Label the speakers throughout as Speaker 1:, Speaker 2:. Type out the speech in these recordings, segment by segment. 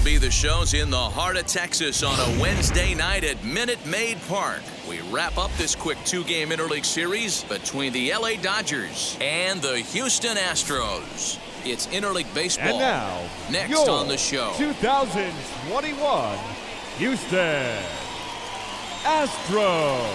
Speaker 1: MLB The Show's in the heart of Texas on a Wednesday night at Minute Maid Park. We wrap up this quick two-game interleague series between the LA Dodgers and the Houston Astros. It's interleague baseball.
Speaker 2: And now,
Speaker 1: next on the show,
Speaker 2: 2021 Houston Astros.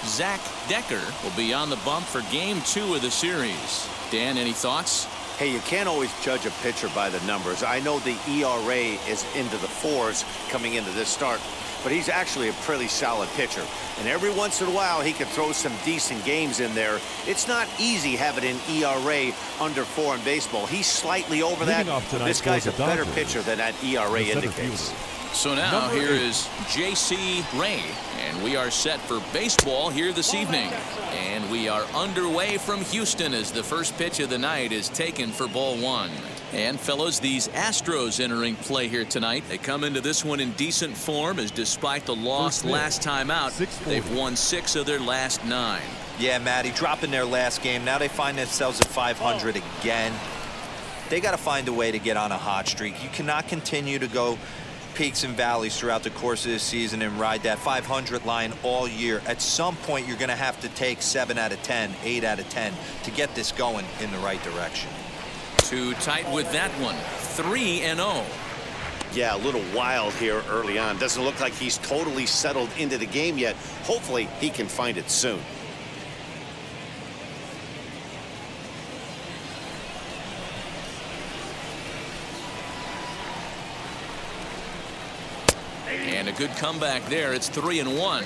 Speaker 1: Zach Decker will be on the bump for Game 2 of the series. Dan, any thoughts?
Speaker 3: Hey, you can't always judge a pitcher by the numbers. I know the ERA is into the 4s coming into this start, but he's actually a pretty solid pitcher. And every once in a while, he can throw some decent games in there. It's not easy having an ERA under 4 in baseball. He's slightly over that. This guy's a better pitcher than that ERA indicates.
Speaker 1: So now here is J.C. Ray, and we are set for baseball here this evening. And we are underway from Houston as the first pitch of the night is taken for ball 1. And fellows, these Astros entering play here tonight. They come into this one in decent form, as despite the loss last time out, they've won 6 of their last 9.
Speaker 4: Yeah, Matty, dropping their last game. Now they find themselves at 500 again. They got to find a way to get on a hot streak. You cannot continue to go peaks and valleys throughout the course of this season and ride that 500 line all year. At some point, you're going to have to take 7 out of 10, 8 out of 10 to get this going in the right direction.
Speaker 1: Too tight with that one. 3-0.
Speaker 3: Yeah, a little wild here early on. Doesn't look like he's totally settled into the game yet. Hopefully, he can find it soon.
Speaker 1: And a good comeback there. It's 3-1.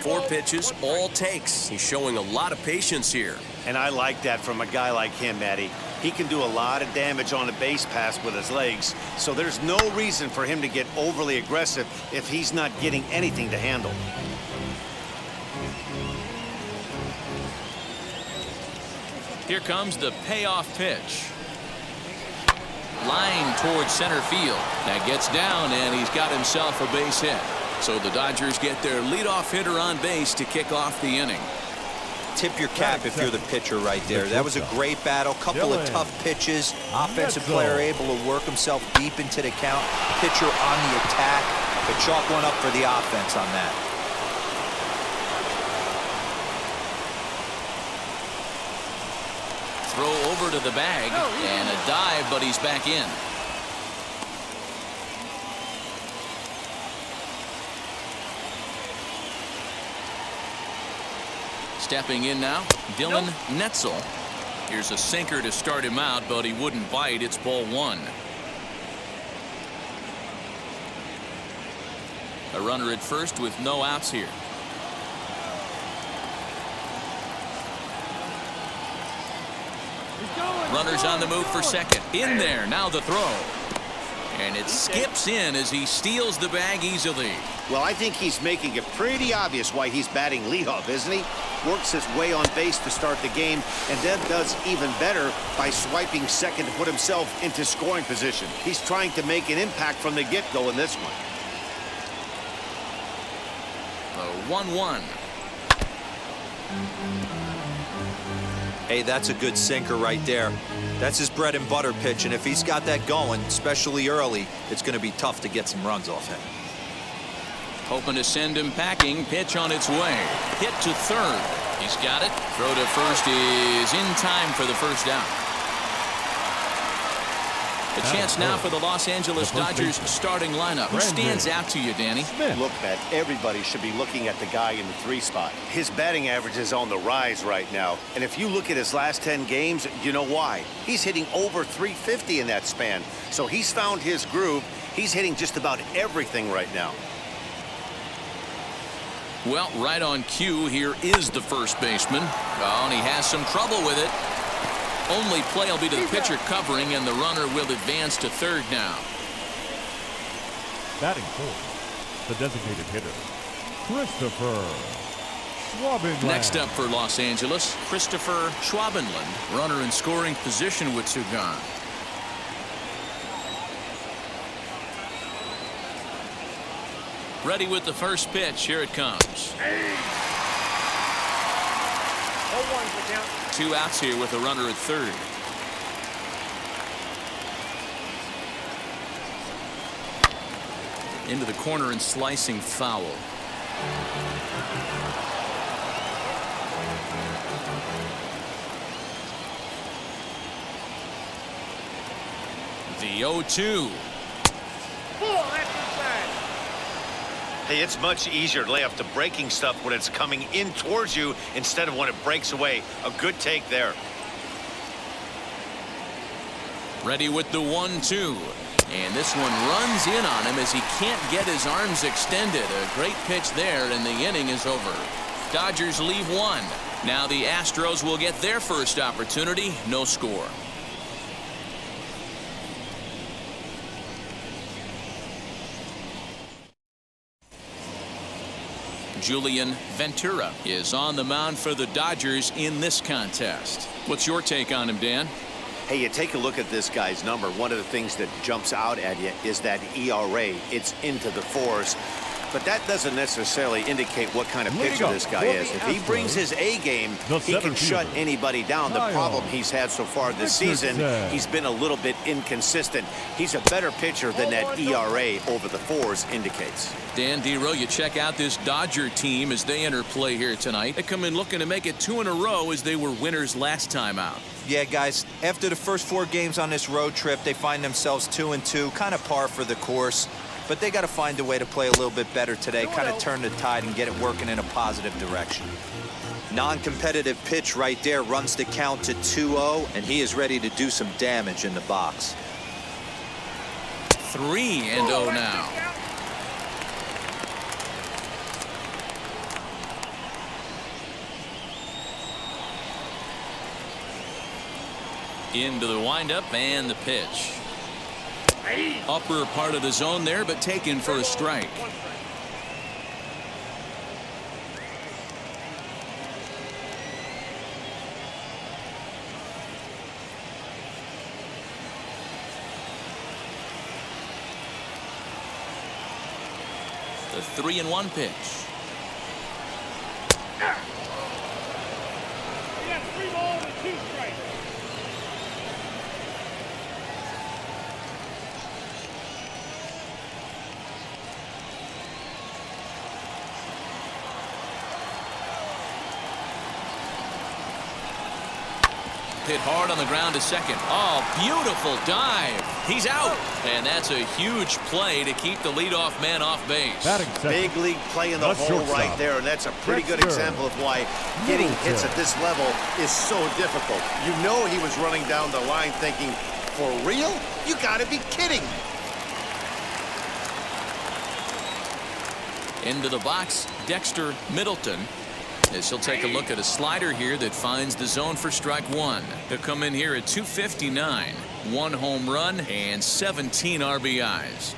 Speaker 1: 4 pitches, all takes. He's showing a lot of patience here.
Speaker 3: And I like that from a guy like him, Matty. He can do a lot of damage on a base pass with his legs, so there's no reason for him to get overly aggressive if he's not getting anything to handle.
Speaker 1: Here comes the payoff pitch. Line towards center field. That gets down, and he's got himself a base hit. So the Dodgers get their leadoff hitter on base to kick off the inning.
Speaker 4: Tip your cap if you're the pitcher right there. That was a great battle. Couple of tough pitches. Offensive player able to work himself deep into the count. Pitcher on the attack. But chalk one up for the offense on that.
Speaker 1: Throw over to the bag, and a dive, but he's back in. Stepping in now, Dylan Netzel. Here's a sinker to start him out, but he wouldn't bite. It's ball 1. A runner at first with no outs here. Runners on the move for second. In there, now the throw. And it skips in as he steals the bag easily.
Speaker 3: Well, I think he's making it pretty obvious why he's batting leadoff, isn't he? Works his way on base to start the game, and then does even better by swiping second to put himself into scoring position. He's trying to make an impact from the get-go in this one.
Speaker 1: The 1-1.
Speaker 4: Hey, that's a good sinker right there. That's his bread and butter pitch, and if he's got that going, especially early, it's going to be tough to get some runs off him.
Speaker 1: Hoping to send him packing. Pitch on its way. Hit to third. He's got it. Throw to first is in time for the first down. A chance now for the Los Angeles Dodgers starting lineup. Who stands out to you, Danny?
Speaker 3: Look, Matt, everybody should be looking at the guy in the 3 spot. His batting average is on the rise right now. And if you look at his last 10 games, you know why. He's hitting over 350 in that span. So he's found his groove. He's hitting just about everything right now.
Speaker 1: Well, right on cue, here is the first baseman. Oh, and he has some trouble with it. Only play will be to the pitcher covering, and the runner will advance to third now.
Speaker 2: Batting fourth, the designated hitter, Christopher Schwabenland.
Speaker 1: Next up for Los Angeles, Christopher Schwabenland, runner in scoring position with 2 gone. Ready with the first pitch. Here it comes. 2 outs here with a runner at third. into the corner and slicing foul. The 0-2.
Speaker 3: Hey, it's much easier to lay off the breaking stuff when it's coming in towards you instead of when it breaks away. A good take there.
Speaker 1: Ready with the 1-2. And this one runs in on him as he can't get his arms extended. A great pitch there, and the inning is over. Dodgers leave one. Now the Astros will get their first opportunity. No score. Julian Ventura is on the mound for the Dodgers in this contest. What's your take on him, Dan?
Speaker 3: Hey, you take a look at this guy's number. One of the things that jumps out at you is that ERA. It's into the fours. But that doesn't necessarily indicate what kind of pitcher this guy is. If he brings his A game, he can shut anybody down. The problem he's had so far this season, he's been a little bit inconsistent. He's a better pitcher than that ERA over the fours indicates.
Speaker 1: Dan Dero, you check out this Dodger team as they enter play here tonight. They come in looking to make it 2 in a row as they were winners last time out.
Speaker 4: Yeah, guys, after the first 4 games on this road trip, they find themselves 2-2, kind of par for the course. But they got to find a way to play a little bit better today, kind of turn the tide and get it working in a positive direction. Non-competitive pitch right there runs the count to 2-0, and he is ready to do some damage in the box.
Speaker 1: 3-0 now. Into the windup and the pitch. Upper part of the zone there, but taken for a strike. The 3-1 pitch.
Speaker 5: We got 3 balls and 2 strikes.
Speaker 1: Hit hard on the ground to second. Oh, beautiful dive. He's out. And that's a huge play to keep the leadoff man off base.
Speaker 3: Big league play in the hole right there, and that's a pretty good example of why getting hits at this level is so difficult. You know he was running down the line thinking, for real? You gotta be kidding me.
Speaker 1: Into the box, Dexter Middleton. As he'll take a look at a slider here that finds the zone for strike 1. He'll come in here at 259. 1 home run and 17 RBIs.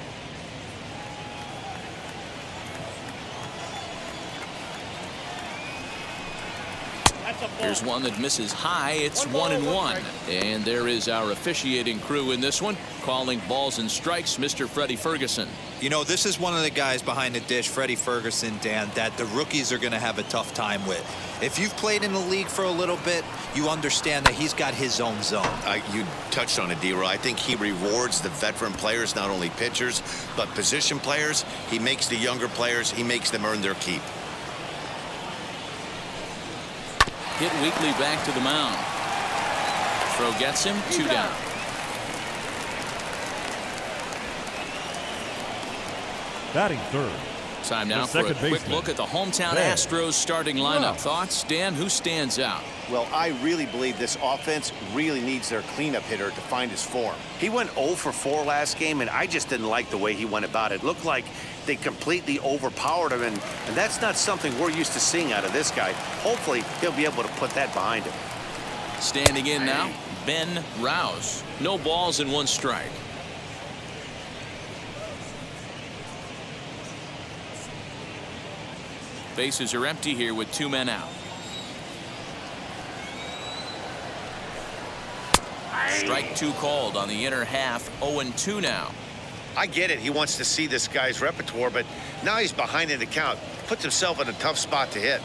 Speaker 1: Here's one that misses high. It's 1-1. And there is our officiating crew in this one, calling balls and strikes, Mr. Freddie Ferguson.
Speaker 4: You know, this is one of the guys behind the dish, Freddie Ferguson, Dan, that the rookies are going to have a tough time with. If you've played in the league for a little bit, you understand that he's got his own zone.
Speaker 3: You touched on it, D-Roy. I think he rewards the veteran players, not only pitchers, but position players. He makes the younger players, he makes them earn their keep.
Speaker 1: Hit weakly back to the mound. Throw gets him, 2 down.
Speaker 2: Batting third.
Speaker 1: Time now for a quick look at the hometown Astros starting lineup. Thoughts, Dan? Who stands out?
Speaker 3: Well, I really believe this offense really needs their cleanup hitter to find his form. He went 0 for 4 last game, and I just didn't like the way he went about it. Looked like they completely overpowered him, and that's not something we're used to seeing out of this guy. Hopefully, he'll be able to put that behind him.
Speaker 1: Standing in now, Ben Rouse. No balls and 1 strike. Bases are empty here with 2 men out. Strike 2 called on the inner half. 0-2 now.
Speaker 3: I get it. He wants to see this guy's repertoire, but now he's behind in the count. Puts himself in a tough spot to hit.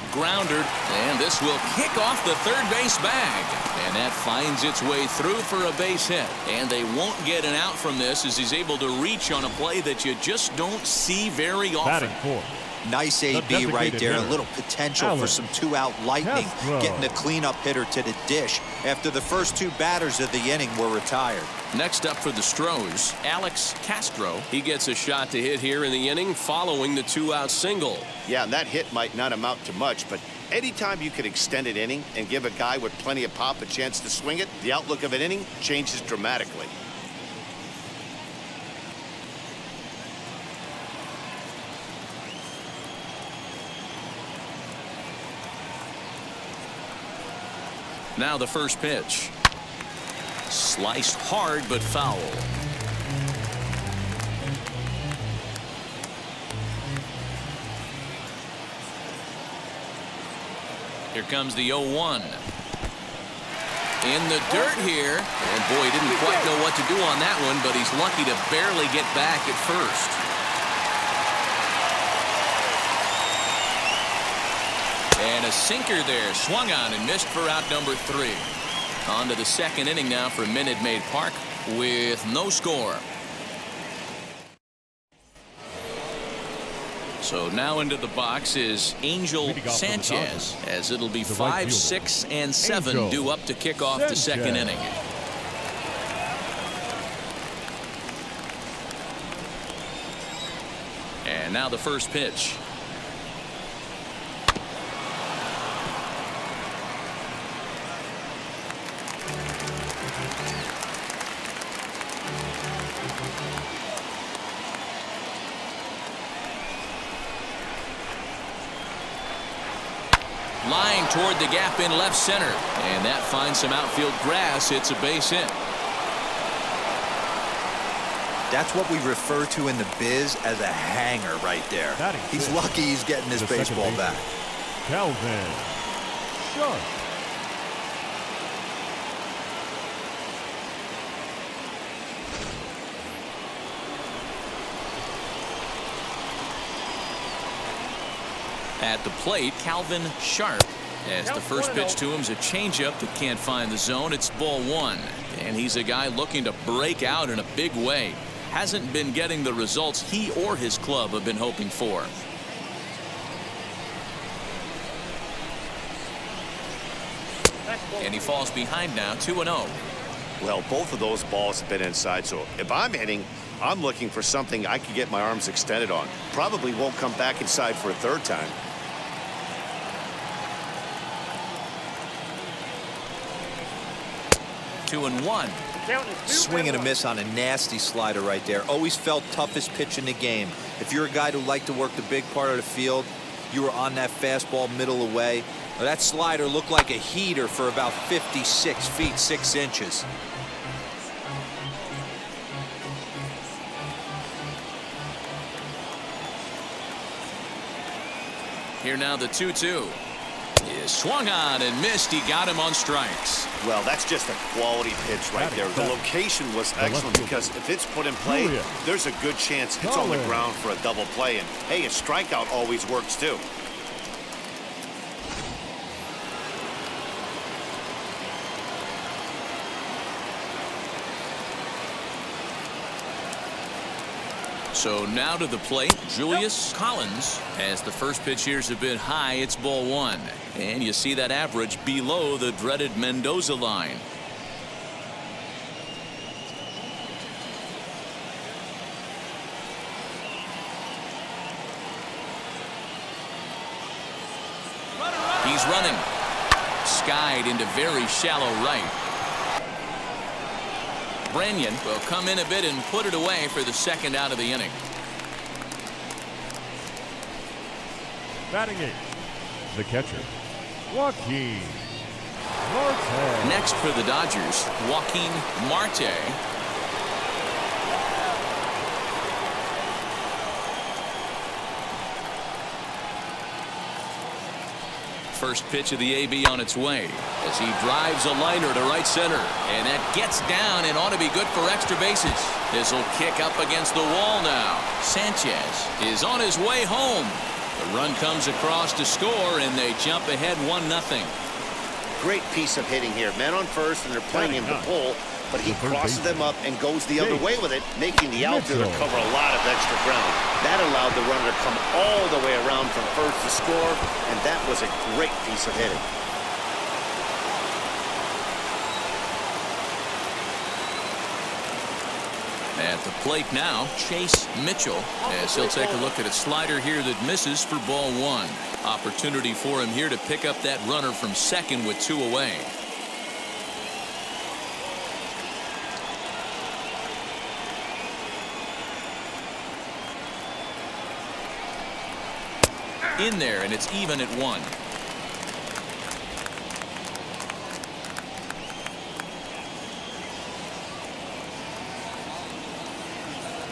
Speaker 1: grounder, and this will kick off the third base bag. And that finds its way through for a base hit. And they won't get an out from this as he's able to reach on a play that you just don't see very often.
Speaker 2: Batting fourth.
Speaker 4: Nice AB right there. A little potential for some two-out lightning.
Speaker 2: Castro.
Speaker 4: Getting the cleanup hitter to the dish after the first two batters of the inning were retired.
Speaker 1: Next up for the Astros, Castro. He gets a shot to hit here in the inning following the two-out single.
Speaker 3: Yeah, and that hit might not amount to much, but anytime you can extend an inning and give a guy with plenty of pop a chance to swing it, the outlook of an inning changes dramatically.
Speaker 1: Now the first pitch. Sliced hard but foul. Here comes the 0-1. In the dirt here. And boy, he didn't quite know what to do on that one, but he's lucky to barely get back at first. And a sinker there, swung on and missed for out number 3. On to the second inning now for Minute Maid Park with no score. So now into the box is Angel Sanchez, as it'll be 5, 6, and 7 due up to kick off the second inning. And now the first pitch. Lying toward the gap in left center, and that finds some outfield grass. It's a base hit.
Speaker 4: That's what we refer to in the biz as a hanger right there. He's lucky he's getting his baseball back.
Speaker 2: Calvin Sharp.
Speaker 1: At the plate, Calvin Sharp, as the first pitch to him is a changeup that can't find the zone. It's ball 1, and he's a guy looking to break out in a big way. Hasn't been getting the results he or his club have been hoping for. And he falls behind now, 2-0.
Speaker 3: Well, both of those balls have been inside, so if I'm hitting, I'm looking for something I can get my arms extended on. Probably won't come back inside for a third time.
Speaker 1: Two and one.
Speaker 4: Swing and a miss on a nasty slider right there. Always felt toughest pitch in the game. If you're a guy who liked to work the big part of the field, you were on that fastball middle away. Well, that slider looked like a heater for about 56 feet 6 inches.
Speaker 1: Here now the 2-2. Is swung on and missed. He got him on strikes.
Speaker 3: Well, that's just a quality pitch right there. The location was excellent because if it's put in play, there's a good chance it's on the ground for a double play. And hey, a strikeout always works too.
Speaker 1: So now to the plate, Julius Collins. As the first pitch here's a bit high, it's ball 1. And you see that average below the dreaded Mendoza line. He's running. Skied into very shallow right. Branyan will come in a bit and put it away for the second out of the inning.
Speaker 2: Batting 8, the catcher, Joaquin Marte.
Speaker 1: Next for the Dodgers, Joaquin Marte. First pitch of the AB on its way as he drives a liner to right center, and that gets down and ought to be good for extra bases. This will kick up against the wall now. Sanchez is on his way home. The run comes across to score, and they jump ahead 1-0.
Speaker 3: Great piece of hitting here. Men on first, and they're playing him to pull, but he crosses them up and goes the other way with it, making the outfielder cover a lot of extra ground. That allowed the runner to come all the way around from first to score, and that was a great piece of hitting.
Speaker 1: At the plate now, Chase Mitchell, as he'll take a look at a slider here that misses for ball 1. Opportunity for him here to pick up that runner from second with 2 away. In there, and it's even at 1.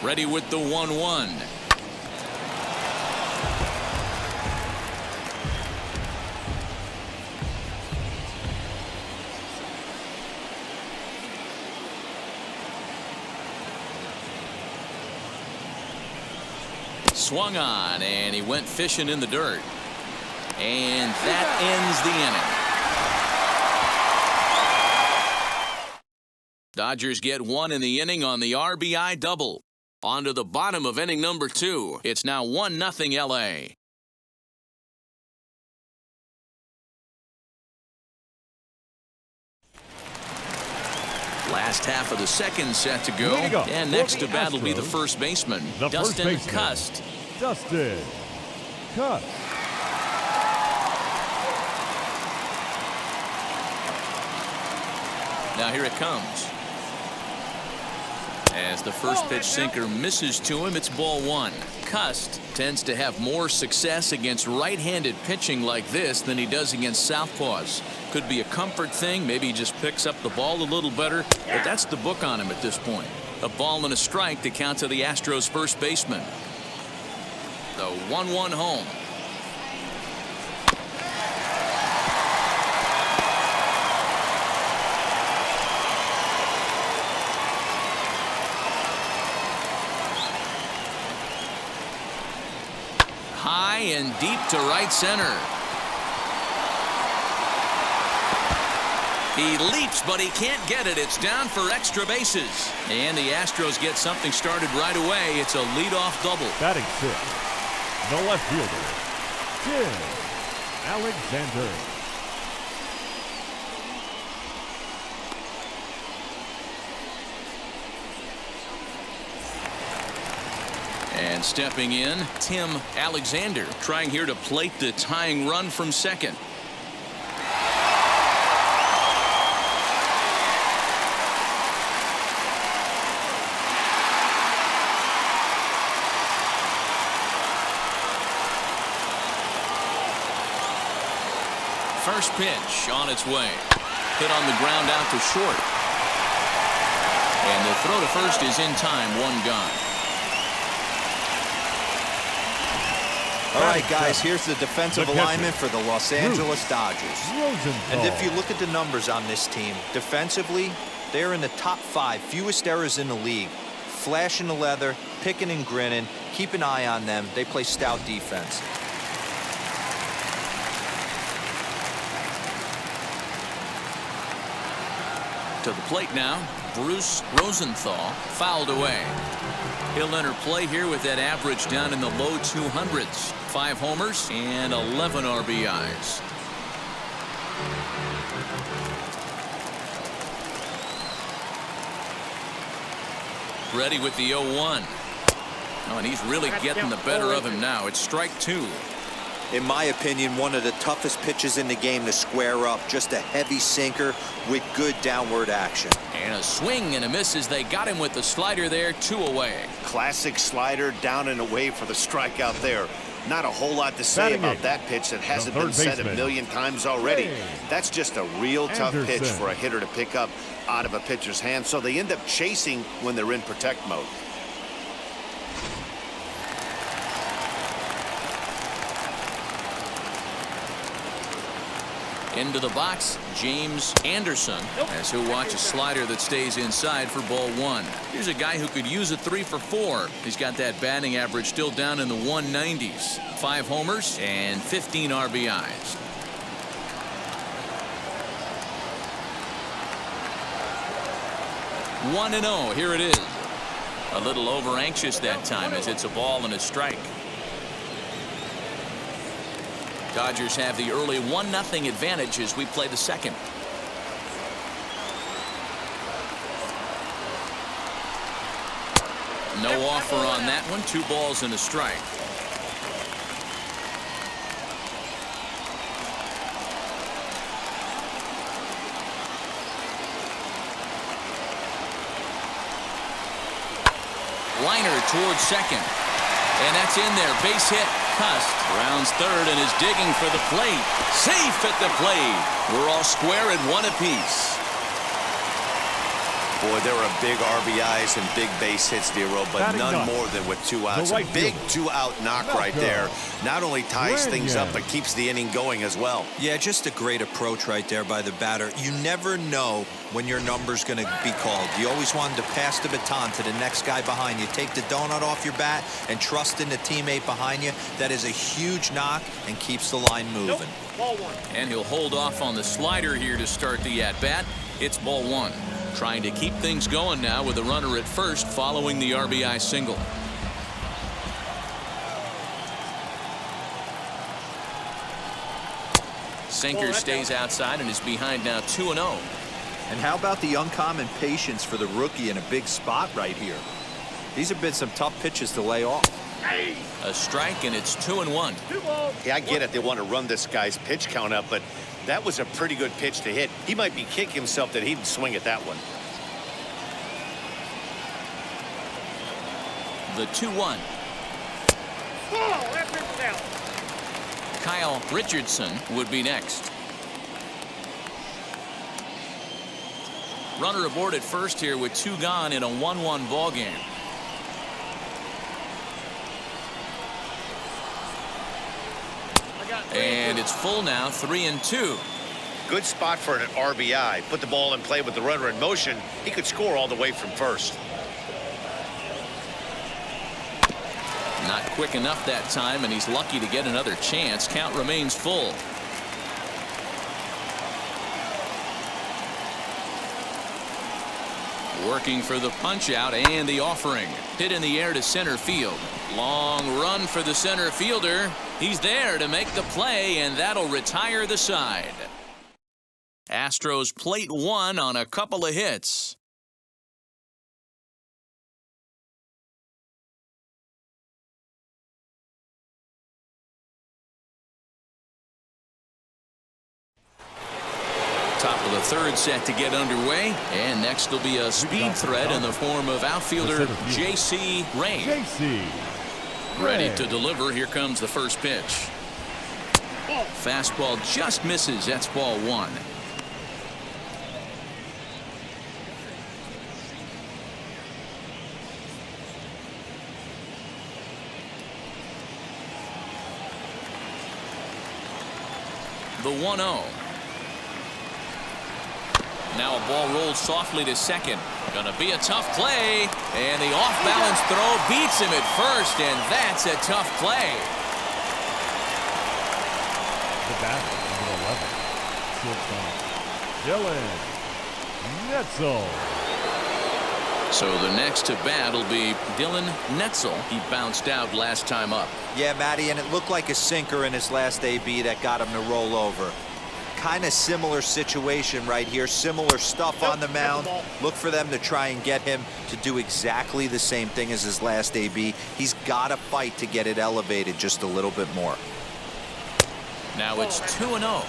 Speaker 1: Ready with the 1-1. Swung on, and he went fishing in the dirt. And that ends the inning. Dodgers get 1 in the inning on the RBI double. On to the bottom of inning number 2. It's now 1-0 LA. Last half of the second set to go. And next to bat will be the first baseman, Dustin Cust.
Speaker 2: Dustin Cust.
Speaker 1: Now here it comes. As the first pitch sinker misses to him, it's ball 1. Cust tends to have more success against right-handed pitching like this than he does against southpaws. Could be a comfort thing. Maybe he just picks up the ball a little better, but that's the book on him at this point. A ball and a strike to count to the Astros first baseman. The 1-1 home. High and deep to right center. He leaps, but he can't get it. It's down for extra bases. And the Astros get something started right away. It's a leadoff double.
Speaker 2: Batting 6, the left fielder, Tim Alexander.
Speaker 1: And stepping in, Tim Alexander, trying here to plate the tying run from second. First pitch on its way. Hit on the ground out to short. And the throw to first is in time, 1 gone.
Speaker 4: All right, guys, here's the defensive alignment for the Los Angeles Dodgers. And if you look at the numbers on this team, defensively, they're in the top 5 fewest errors in the league. Flashing the leather, picking and grinning, keep an eye on them. They play stout defense.
Speaker 1: To the plate now, Bruce Rosenthal fouled away. He'll enter play here with that average down in the low 200s. 5 homers and 11 RBIs. Ready with the 0-1. Oh, and he's really getting the better of him now. It's strike 2.
Speaker 4: In my opinion, one of the toughest pitches in the game to square up. Just a heavy sinker with good downward action.
Speaker 1: And a swing and a miss as they got him with the slider there, 2 away.
Speaker 3: Classic slider, down and away for the strikeout there. Not a whole lot to say about that pitch that hasn't been said a million times already. That's just a real tough pitch for a hitter to pick up out of a pitcher's hand, so they end up chasing when they're in protect mode.
Speaker 1: Into the box, James Anderson, as he'll watch a slider that stays inside for ball one. Here's a guy who could use a 3 for 4. He's got that batting average still down in the 190s. 5 homers and 15 RBIs. One and 0. Here it is. A little over anxious that time as it's a ball and a strike. Dodgers have the early 1-0 advantage as we play the second. No offer on that one. 2 balls and a strike. Liner towards second. And that's in there. Base hit. Cust rounds third and is digging for the plate. Safe at the plate. We're all square at 1 apiece.
Speaker 3: Boy, there are big RBIs and big base hits, Dero, but none more than with 2 outs. A big 2-out knock right there. Not only ties things up, but keeps the inning going as well.
Speaker 4: Yeah, just a great approach right there by the batter. You never know when your number's going to be called. You always wanted to pass the baton to the next guy behind you. Take the donut off your bat and trust in the teammate behind you. That is a huge knock and keeps the line moving.
Speaker 5: Ball one.
Speaker 1: And he'll hold off on the slider here to start the at-bat. It's ball one. Trying to keep things going now with a runner at first following the RBI single. Sinker stays outside and is behind now 2-0.
Speaker 4: And how about the uncommon patience for the rookie in a big spot right here? These have been some tough pitches to lay off.
Speaker 1: A strike and it's 2-1.
Speaker 5: 2 balls.
Speaker 3: Yeah, I get it. They want to run this guy's pitch count up, but that was a pretty good pitch to hit. He might be kicking himself that he didn't swing at that one.
Speaker 1: The 2-1.
Speaker 5: Oh, that pitch down.
Speaker 1: Kyle Richardson would be next. Runner aboard at first here with 2 gone in a 1-1 ball game. And it's full now, 3-2.
Speaker 3: Good spot for an RBI. Put the ball in play with the runner in motion. He could score all the way from first.
Speaker 1: Not quick enough that time, and he's lucky to get another chance. Count remains full. Working for the punch out and the offering. Hit in the air to center field. Long run for the center fielder. He's there to make the play, and that'll retire the side. Astros plate 1 on a couple of hits. Top of the third set to get underway, and next will be a speed threat in the form of outfielder J.C. Ray. Ready to deliver. Here comes the first pitch. Fastball just misses. That's ball 1. The 1-0. Now a ball rolled softly to second. Gonna be a tough play, and the off-balance throw beats him at first, and that's a tough play.
Speaker 2: The batter, number 11, Dylan Netzel.
Speaker 1: So the next to bat will be Dylan Netzel. He bounced out last time up.
Speaker 4: Yeah, Matty, and it looked like a sinker in his last AB that got him to roll over. Kind of similar situation right here. Similar stuff on the mound. Look for them to try and get him to do exactly the same thing as his last AB. He's got to fight to get it elevated just a little bit more.
Speaker 1: Now it's 2-0.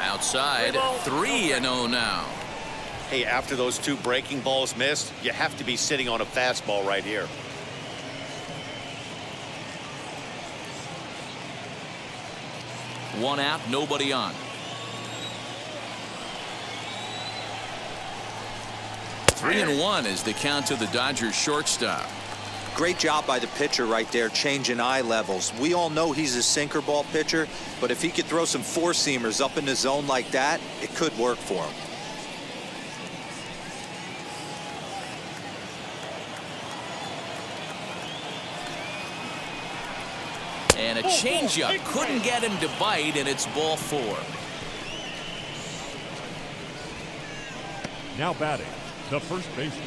Speaker 1: Outside, 3-0 now.
Speaker 3: Hey, after those 2 breaking balls missed, you have to be sitting on a fastball right here.
Speaker 1: 1 out, nobody on. 3-1 is the count to the Dodgers shortstop.
Speaker 4: Great job by the pitcher right there, changing eye levels. We all know he's a sinker ball pitcher, but if he could throw some four-seamers up in the zone like that, it could work for him.
Speaker 1: And a changeup couldn't get him to bite, and it's ball 4.
Speaker 2: Now batting, the first baseman.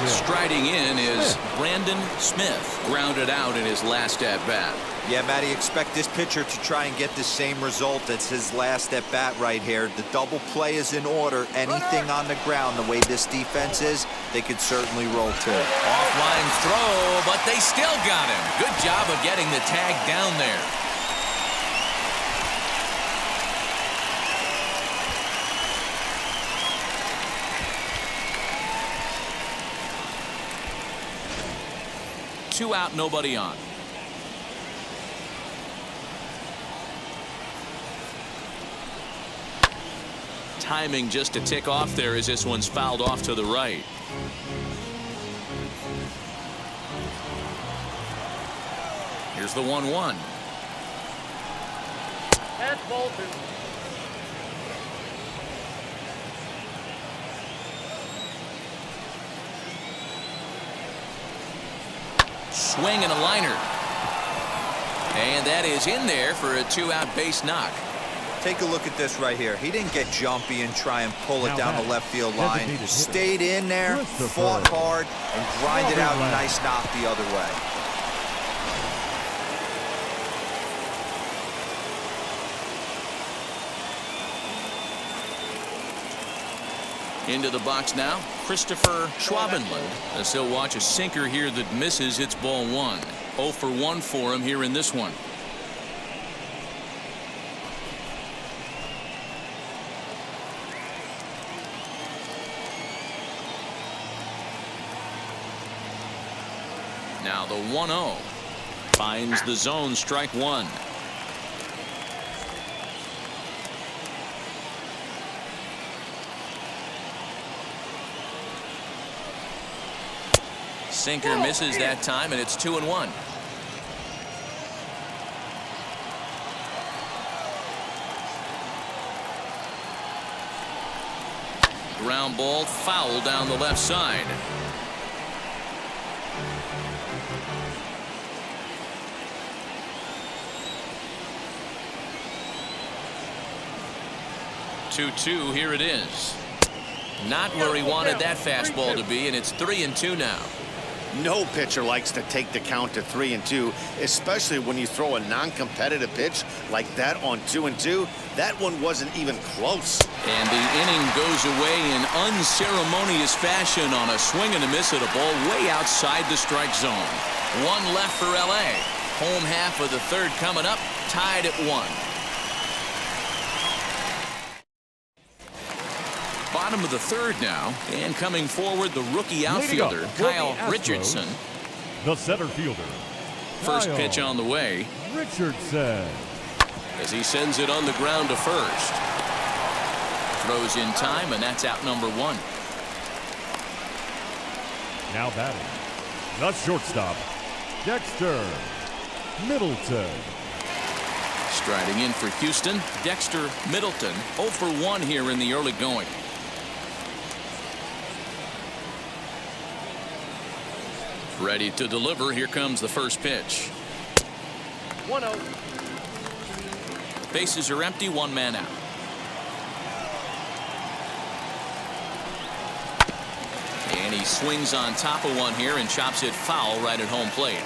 Speaker 1: Striding in is Brandon Smith, grounded out in his last at-bat.
Speaker 4: Yeah, Matty, expect this pitcher to try and get the same result as his last at-bat right here. The double play is in order. Anything on the ground, the way this defense is, they could certainly roll too.
Speaker 1: Offline throw, but they still got him. Good job of getting the tag down there. Two out, nobody on. Timing just a tick off there as this one's fouled off to the right. Here's the 1-1.
Speaker 5: That's Bolton.
Speaker 1: Swing and a liner. And that is in there for a 2-out base knock.
Speaker 4: Take a look at this right here. He didn't get jumpy and try and pull it down the left field line. Stayed in there, fought hard, and grinded out a nice knock the other way.
Speaker 1: Into the box now, Christopher Schwabenland, as he'll watch a sinker here that misses. It's ball 1. 0 for 1 for him here in this one. Now the 1-0 finds the zone, strike 1. Sinker misses that time, and it's 2-1. Ground ball foul down the left side. Two-two, here it is. Not where he wanted that fastball to be, and it's 3-2 now.
Speaker 3: No pitcher likes to take the count to 3-2, especially when you throw a non-competitive pitch like that on 2-2. That one wasn't even close.
Speaker 1: And the inning goes away in unceremonious fashion on a swing and a miss at a ball way outside the strike zone. One left for LA. Home half of the third coming up, tied at 1. Bottom of the third now, and coming forward, the rookie outfielder Kyle Richardson.
Speaker 2: The center fielder.
Speaker 1: First pitch on the way.
Speaker 2: Richardson.
Speaker 1: As he sends it on the ground to first. Throws in time, and that's out number 1.
Speaker 2: Now batting, the shortstop, Dexter Middleton.
Speaker 1: Striding in for Houston, Dexter Middleton, 0 for 1 here in the early going. Ready to deliver. Here comes the first pitch.
Speaker 5: 1-0.
Speaker 1: Bases are empty, 1 man out. And he swings on top of one here and chops it foul right at home plate.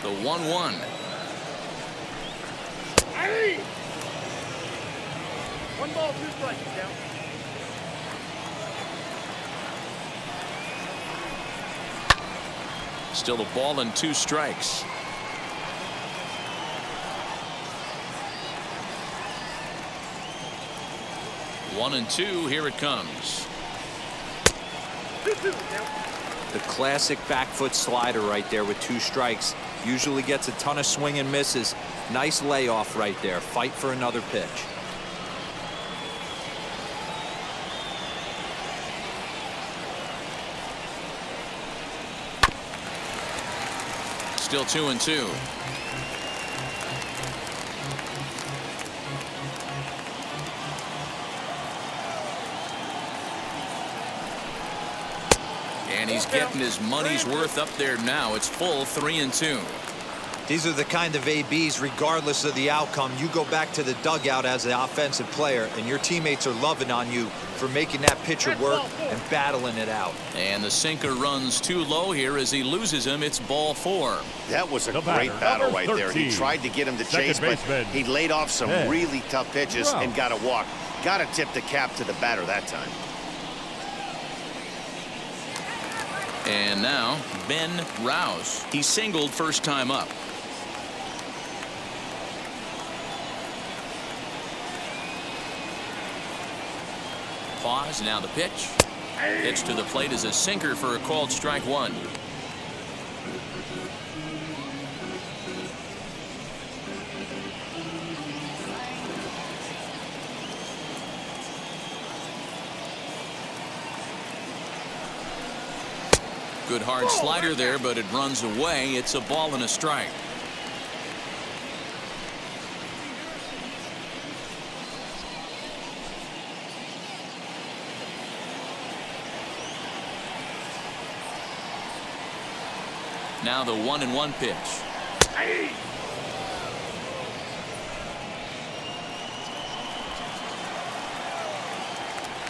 Speaker 1: The 1-1.
Speaker 5: Hey! 1 ball, 2 strikes down.
Speaker 1: Still a ball and 2 strikes. One and 2. Here it comes.
Speaker 5: 2-2 now.
Speaker 4: The classic back foot slider right there with 2 strikes. Usually gets a ton of swing and misses. Nice layoff right there. Fight for another pitch.
Speaker 1: Still 2-2. And he's getting his money's worth up there now. It's full 3-2.
Speaker 4: These are the kind of ABs, regardless of the outcome, you go back to the dugout as an offensive player, and your teammates are loving on you for making that pitcher work and battling it out.
Speaker 1: And the sinker runs too low here as he loses him. It's ball 4.
Speaker 3: That was a
Speaker 2: The
Speaker 3: great
Speaker 2: batter,
Speaker 3: battle
Speaker 2: number
Speaker 3: right there. He
Speaker 2: 13,
Speaker 3: tried to get him to
Speaker 2: second
Speaker 3: chase, but
Speaker 2: baseman,
Speaker 3: he laid off some really tough pitches and
Speaker 2: Rouse.
Speaker 3: got a walk. Got to tip the cap to the batter that time.
Speaker 1: And now Ben Rouse. He singled first time up. Pause, now the pitch. Pitch to the plate is a sinker for a called strike 1. Good hard slider there, but it runs away. It's a ball and a strike. Now the 1-1 pitch.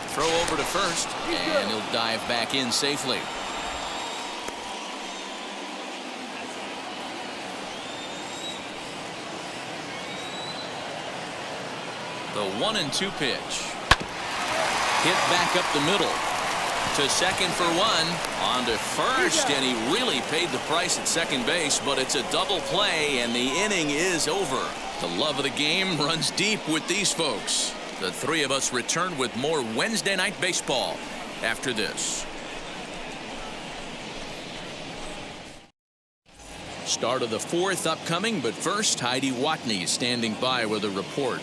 Speaker 1: Throw over to first, and he'll dive back in safely. The 1-2 pitch. Hit back up the middle. To second for 1. On to first, and he really paid the price at second base, but it's a double play, and the inning is over. The love of the game runs deep with these folks. The three of us return with more Wednesday Night Baseball after this. Start of the 4th upcoming, but first, Heidi Watney is standing by with a report.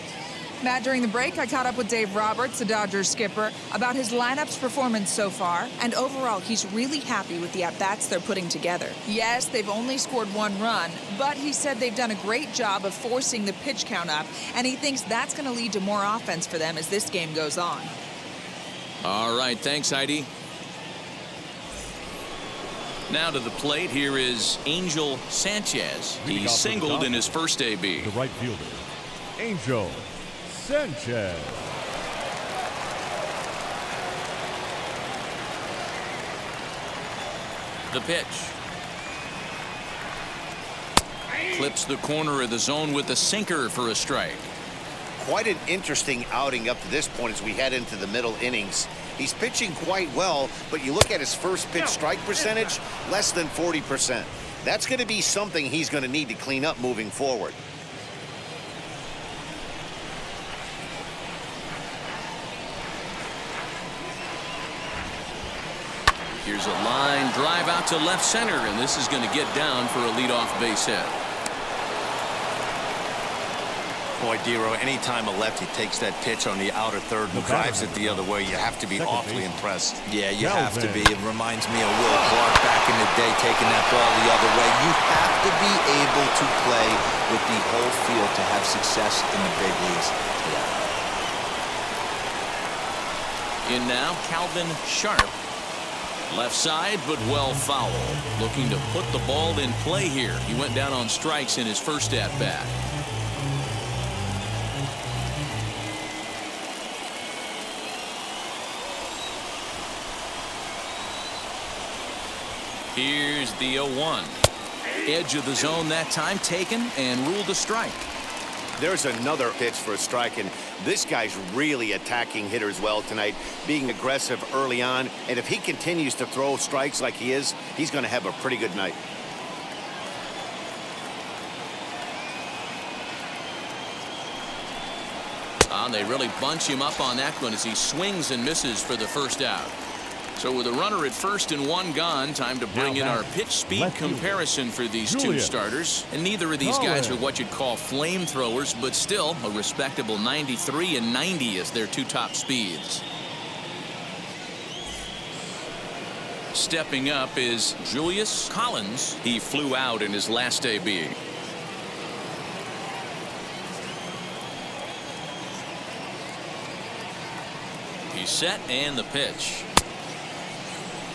Speaker 6: Matt, during the break, I caught up with Dave Roberts, the Dodgers skipper, about his lineup's performance so far, and overall, he's really happy with the at-bats they're putting together. Yes, they've only scored 1 run, but he said they've done a great job of forcing the pitch count up, and he thinks that's going to lead to more offense for them as this game goes on.
Speaker 1: All right, thanks, Heidi. Now to the plate, here is Angel Sanchez. He singled in his first AB.
Speaker 2: The right fielder, Angel Sanchez.
Speaker 1: The pitch. Clips the corner of the zone with the sinker for a strike.
Speaker 3: Quite an interesting outing up to this point as we head into the middle innings. He's pitching quite well, but you look at his first pitch strike percentage, less than 40%. That's going to be something he's going to need to clean up moving forward.
Speaker 1: Here's a line drive out to left center, and this is going to get down for a leadoff base hit.
Speaker 3: Boy, Dero, anytime a lefty takes that pitch on the outer third and drives it the other way, you have to be awfully impressed.
Speaker 4: Yeah, you have to be. It reminds me of Will Clark back in the day taking that ball the other way. You have to be able to play with the whole field to have success in the big leagues.
Speaker 1: In now, Calvin Sharp. Left side, but well foul. Looking to put the ball in play here. He went down on strikes in his first at-bat. Here's the 0-1. Edge of the zone that time taken and ruled a strike.
Speaker 3: There's another pitch for a strike, and this guy's really attacking hitters well tonight, being aggressive early on, and if he continues to throw strikes like he is, he's going to have a pretty good night.
Speaker 1: They really bunch him up on that one as he swings and misses for the first out. So with a runner at first and one gone, time to bring in our pitch speed comparison for these two starters. And neither of these guys are what you'd call flamethrowers, but still a respectable 93 and 90 as their two top speeds. Stepping up is Julius Collins. He flew out in his last AB. He's set and the pitch.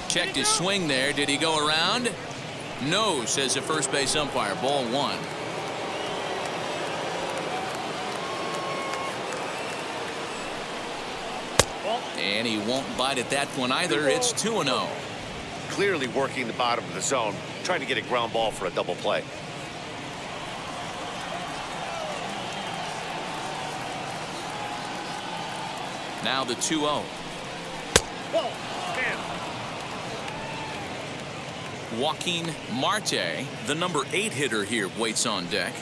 Speaker 1: Checked his swing there. Did he go around? No, says the first base umpire. Ball one. And he won't bite at that one either. It's 2-0.
Speaker 3: Clearly working the bottom of the zone, trying to get a ground ball for a double play.
Speaker 1: Now the 2-0. Joaquin Marte, the number 8 hitter here, waits on deck.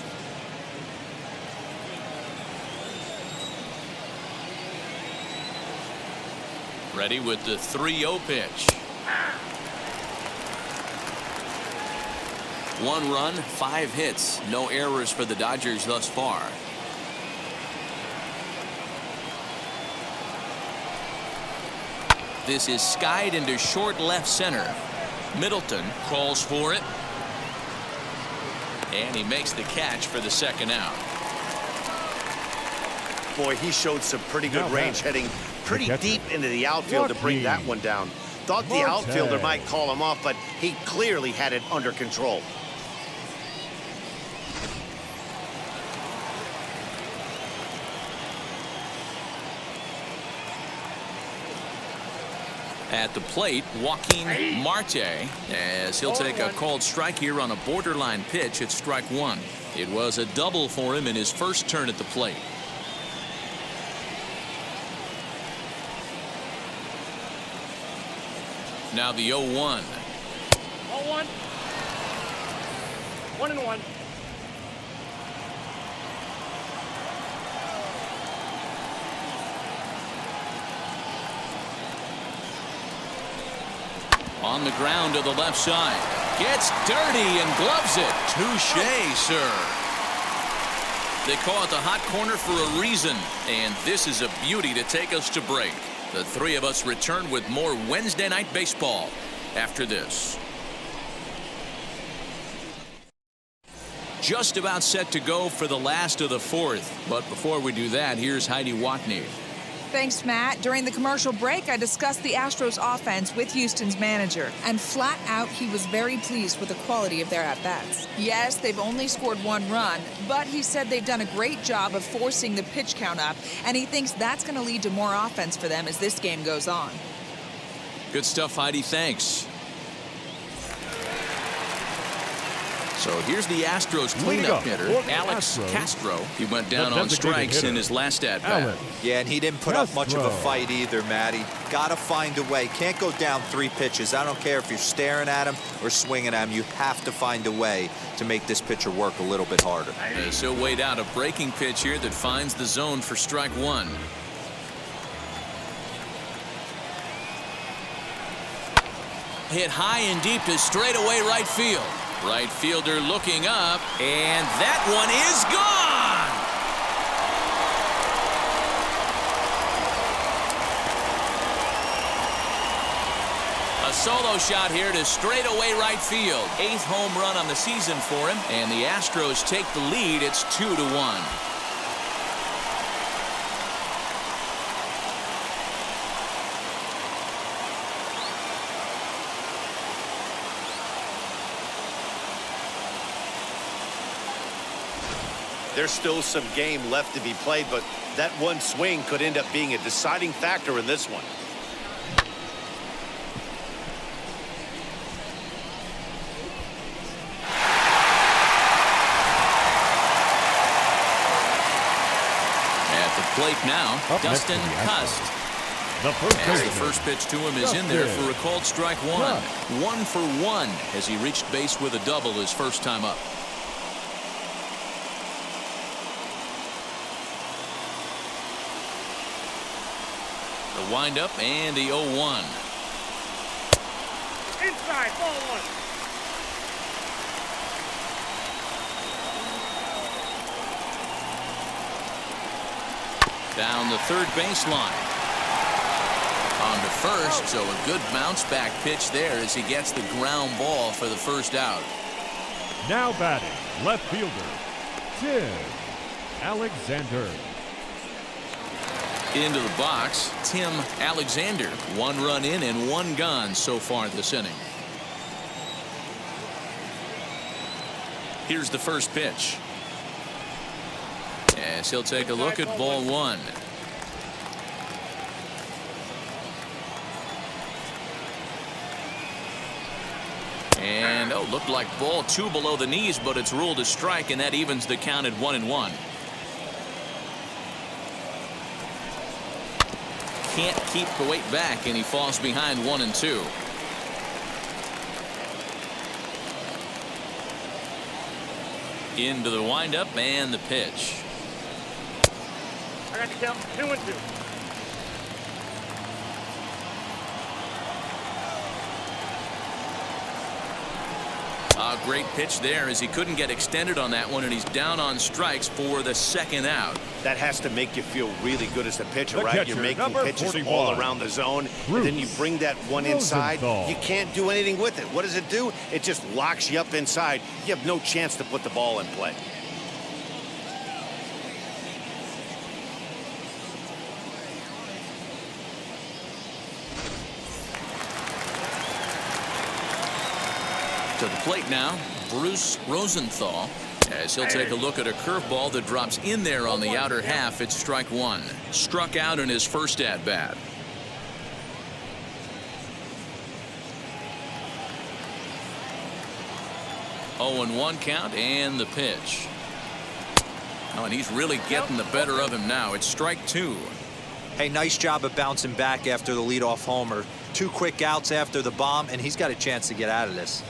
Speaker 1: Ready with the 3-0 pitch. 1 run, 5 hits. No errors for the Dodgers thus far. This is skied into short left center. Middleton crawls for it. And he makes the catch for the second out.
Speaker 3: Boy, he showed some pretty good range, heading pretty deep into the outfield to bring that one down. Thought the outfielder might call him off, but he clearly had it under control.
Speaker 1: At the plate, Joaquin Marte, as he'll take a called strike here on a borderline pitch at strike one. It was a double for him in his first turn at the plate. Now the 0-1.
Speaker 5: 0-1. 1-1.
Speaker 1: On the ground to the left side. Gets dirty and gloves it. Touché, sir. They call it the hot corner for a reason. And this is a beauty to take us to break. The three of us return with more Wednesday Night Baseball after this. Just about set to go for the last of the fourth. But before we do that, here's Heidi Watney.
Speaker 6: Thanks, Matt. During the commercial break, I discussed the Astros offense with Houston's manager, and flat out, he was very pleased with the quality of their at-bats. Yes, they've only scored 1 run, but he said they've done a great job of forcing the pitch count up, and he thinks that's going to lead to more offense for them as this game goes on.
Speaker 1: Good stuff, Heidi. Thanks. So here's the Astros cleanup hitter, Alex Castro. He went down on strikes in his last at-bat.
Speaker 4: Yeah, and he didn't put up much of a fight either, Matty. Got to find a way. Can't go down 3 pitches. I don't care if you're staring at him or swinging at him. You have to find a way to make this pitcher work a little bit harder.
Speaker 1: As he'll wait out a breaking pitch here that finds the zone for strike one. Hit high and deep to straightaway right field. Right fielder looking up, and that one is gone. A solo shot here to straightaway right field. 8th home run on the season for him, and the Astros take the lead. It's 2-1.
Speaker 3: There's still some game left to be played, but that one swing could end up being a deciding factor in this one.
Speaker 1: At the plate now, Dustin Cust. As the first pitch to him is in there for a called strike one. 1 for 1 as he reached base with a double his first time up. The windup and the 0-1.
Speaker 5: Inside, ball one.
Speaker 1: Down the third baseline. On to first, so a good bounce back pitch there as he gets the ground ball for the first out.
Speaker 2: Now batting, left fielder, Tim Alexander.
Speaker 1: Into the box, Tim Alexander. 1 run in and 1 gone so far this inning. Here's the first pitch. As he'll take a look at ball 1. And looked like ball 2 below the knees, but it's ruled a strike, and that evens the count at 1-1. Can't keep the weight back, and he falls behind 1-2. Into the windup and the pitch.
Speaker 5: I got the count. 2-2.
Speaker 1: A great pitch there as he couldn't get extended on that one, and he's down on strikes for the second out.
Speaker 3: That has to make you feel really good as a pitcher,
Speaker 2: The
Speaker 3: right?
Speaker 2: catcher,
Speaker 3: You're making
Speaker 2: number
Speaker 3: pitches
Speaker 2: 41,
Speaker 3: all around the zone, and then you bring that one inside.
Speaker 2: Rosenthal.
Speaker 3: You can't do anything with it. What does it do? It just locks you up inside. You have no chance to put the ball in play.
Speaker 1: To the plate now, Bruce Rosenthal, as he'll take a look at a curveball that drops in there on the outer half. It's strike 1. Struck out in his first at bat. Oh, and 1 count and the pitch. Oh, and he's really getting the better of him now. It's strike 2.
Speaker 4: Hey, nice job of bouncing back after the leadoff homer. 2 quick outs after the bomb, and he's got a chance to get out of this.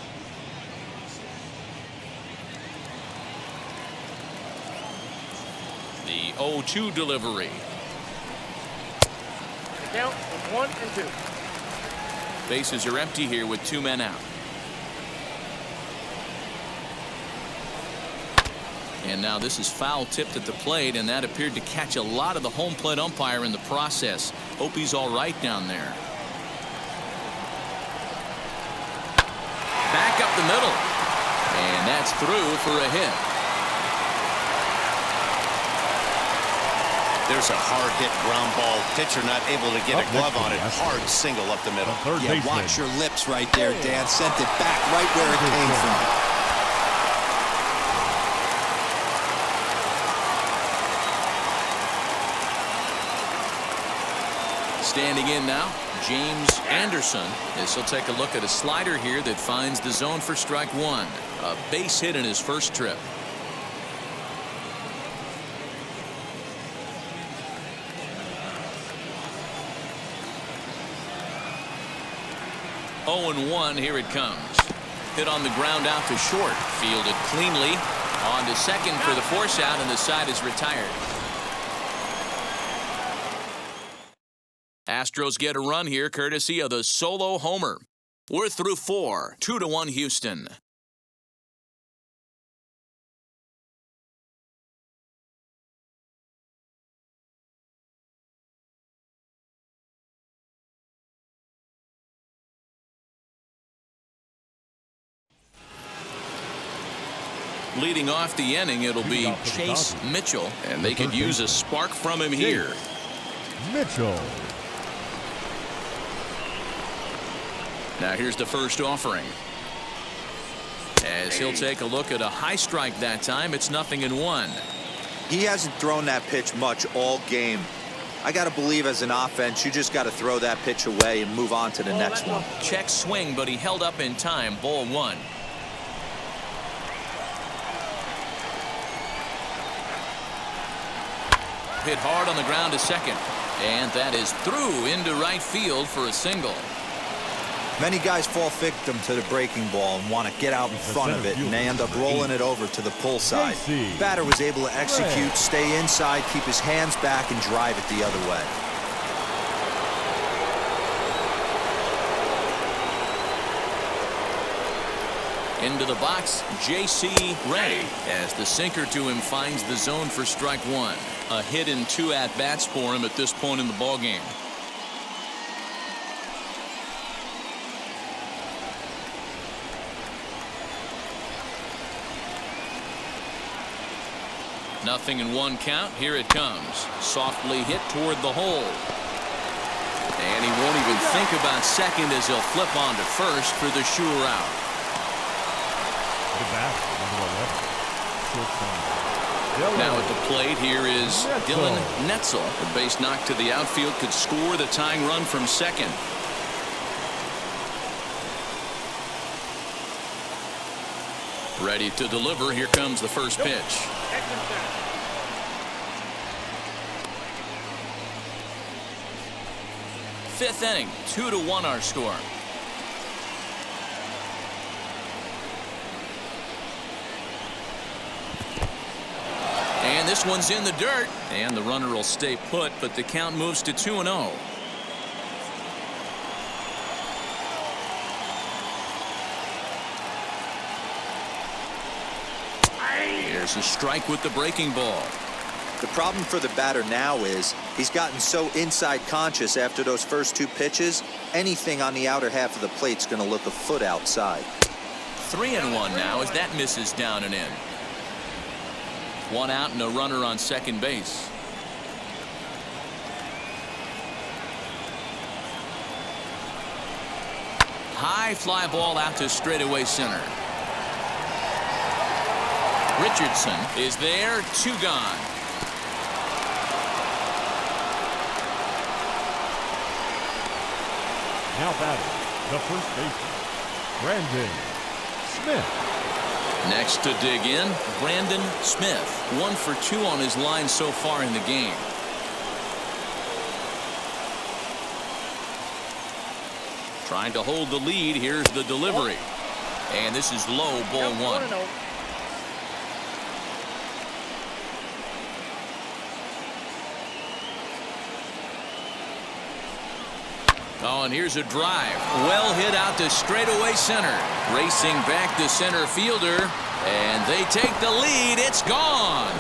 Speaker 1: The 0-2 delivery.
Speaker 5: The count is 1-2.
Speaker 1: Bases are empty here with 2 men out. And now this is foul tipped at the plate, and that appeared to catch a lot of the home plate umpire in the process. Hope he's all right down there. Back up the middle. And that's through for a hit.
Speaker 3: There's a hard hit ground ball. Pitcher not able to get a glove on it. Hard single up the middle.
Speaker 2: Yeah,
Speaker 4: watch your lips right there, Dan. Sent it back right where it came from.
Speaker 1: Standing in now, James Anderson, as he'll take a look at a slider here that finds the zone for strike 1. A base hit in his first trip. Oh, and 1, here it comes. Hit on the ground out to short. Fielded cleanly. On to second for the force out, and the side is retired. Astros get a run here courtesy of the solo homer. We're through 4. 2-1 Houston. Leading off the inning, it'll be Chase Mitchell, and they could use a spark from him here.
Speaker 2: Mitchell.
Speaker 1: Now here's the first offering. As he'll take a look at a high strike that time, it's 0-1.
Speaker 4: He hasn't thrown that pitch much all game. I got to believe as an offense, you just got to throw that pitch away and move on to the next one.
Speaker 1: Check swing, but he held up in time. Ball 1. Hit hard on the ground to second. And that is through into right field for a single.
Speaker 4: Many guys fall victim to the breaking ball and want to get out in front of it, and they end up rolling it over to the pull side. Batter was able to execute, stay inside, keep his hands back, and drive it the other way.
Speaker 1: Into the box, J.C. Ray, as the sinker to him finds the zone for strike one. A hit and 2 at-bats for him at this point in the ballgame. Nothing in 1 count. Here it comes. Softly hit toward the hole. And he won't even think about second as he'll flip on to first for the sure out.
Speaker 2: The bat, number 11.
Speaker 1: Now at the plate, here is Dylan Netzel. The base knock to the outfield could score the tying run from second. Ready to deliver. Here comes the first pitch. 5th inning, 2-1 our score. And this one's in the dirt. And the runner will stay put, but the count moves to 2-0. Here's a strike with the breaking ball.
Speaker 4: The problem for the batter now is he's gotten so inside conscious after those first 2 pitches. Anything on the outer half of the plate's going to look a foot outside.
Speaker 1: 3-1 now as that misses down and in. 1 out and a runner on second base. High fly ball out to straightaway center. Richardson is there, 2 gone.
Speaker 2: Now batting, the first baseman, Brandon Smith.
Speaker 1: Next to dig in, Brandon Smith. 1 for 2 on his line so far in the game. Trying to hold the lead. Here's the delivery. And this is low, ball 1. Oh, and here's a drive. Well hit out to straightaway center. Racing back to center fielder. And they take the lead. It's gone.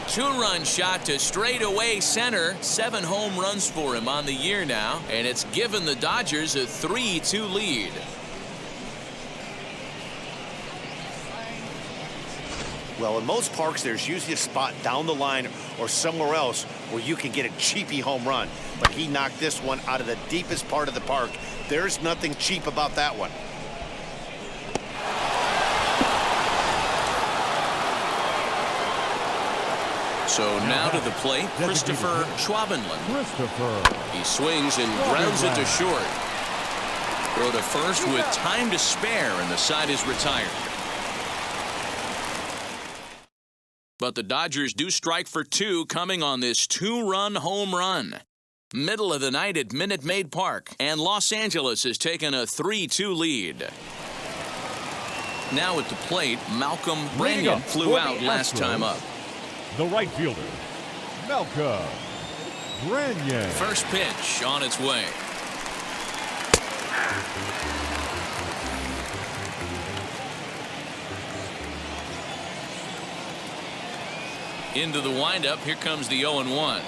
Speaker 1: Two-run shot to straightaway center. 7 home runs for him on the year now. And it's given the Dodgers a 3-2 lead.
Speaker 3: Well, in most parks, there's usually a spot down the line or somewhere else where you can get a cheapy home run. But he knocked this one out of the deepest part of the park. There's nothing cheap about that one.
Speaker 1: So now to the plate, Christopher Schwabenland. He swings and grounds it to short. Throw to first with time to spare, and the side is retired. But the Dodgers do strike for 2 coming on this 2-run home run. Middle of the night at Minute Maid Park, and Los Angeles has taken a 3-2 lead. Now at the plate, Malcolm Branyan flew out last time up.
Speaker 2: The right fielder, Malcolm Branyan.
Speaker 1: First pitch on its way. Into the windup. Here comes the 0-1.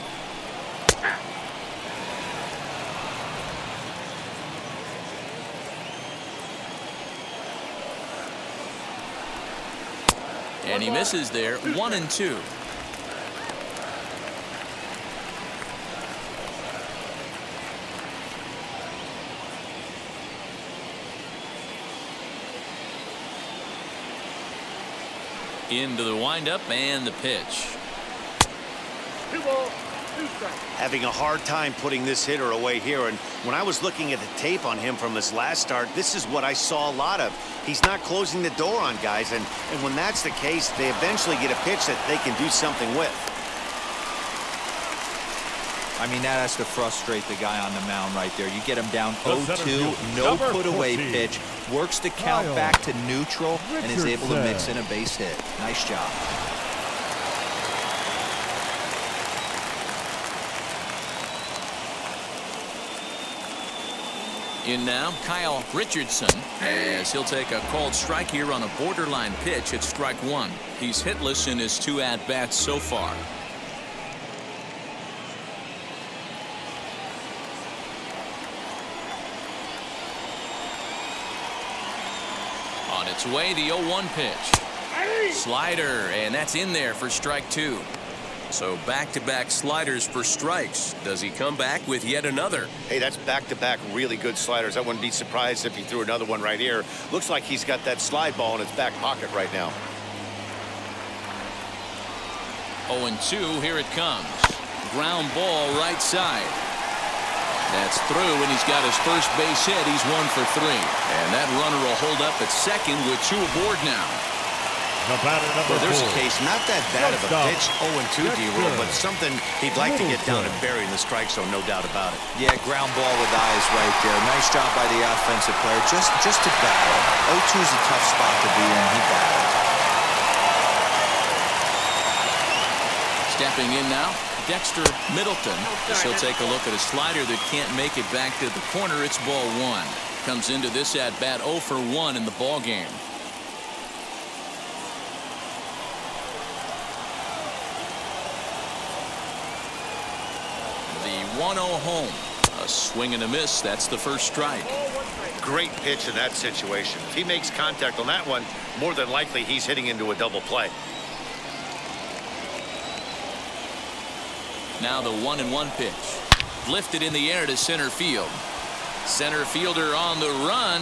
Speaker 1: And he misses there. 1-2. Into the windup and the pitch.
Speaker 5: 2 balls, 2 strikes.
Speaker 3: Having a hard time putting this hitter away here. And when I was looking at the tape on him from his last start, this is what I saw a lot of. He's not closing the door on guys. And when that's the case, they eventually get a pitch that they can do something with.
Speaker 4: I mean, that has to frustrate the guy on the mound right there. You get him down 0-2, no put-away pitch, works the count back to neutral, and is able to mix in a base hit. Nice job.
Speaker 1: In now, Kyle Richardson, as he'll take a called strike here on a borderline pitch at strike one. He's hitless in his 2 at-bats so far. On its way, the 0-1 pitch. Slider, and that's in there for strike 2. So back-to-back sliders for strikes. Does he come back with yet another?
Speaker 3: Hey, that's back-to-back really good sliders. I wouldn't be surprised if he threw another one right here. Looks like he's got that slide ball in his back pocket right now.
Speaker 1: 0-2, here it comes. Ground ball right side. That's through, and he's got his first base hit. He's 1 for 3. And that runner will hold up at second with 2 aboard now.
Speaker 2: The batter number
Speaker 3: Well, there's
Speaker 2: 4.
Speaker 3: a case, not that bad of a
Speaker 2: Shortstop,
Speaker 3: pitch, 0-2 D-Roll, but something he'd like to get down and bury in the strike zone, no doubt about it.
Speaker 4: Yeah, ground ball with eyes right there. Nice job by the offensive player. Just to battle. 0-2 is a tough spot to be in. He battled.
Speaker 1: Stepping in now, Dexter Middleton. As he'll take a look at a slider that can't make it back to the corner. It's ball 1. Comes into this at bat 0 for 1 in the ball game. The 1-0 home. A swing and a miss. That's the first strike.
Speaker 3: Great pitch in that situation. If he makes contact on that one, more than likely he's hitting into a double play.
Speaker 1: Now the 1-1 pitch. Lifted in the air to center field. Center fielder on the run.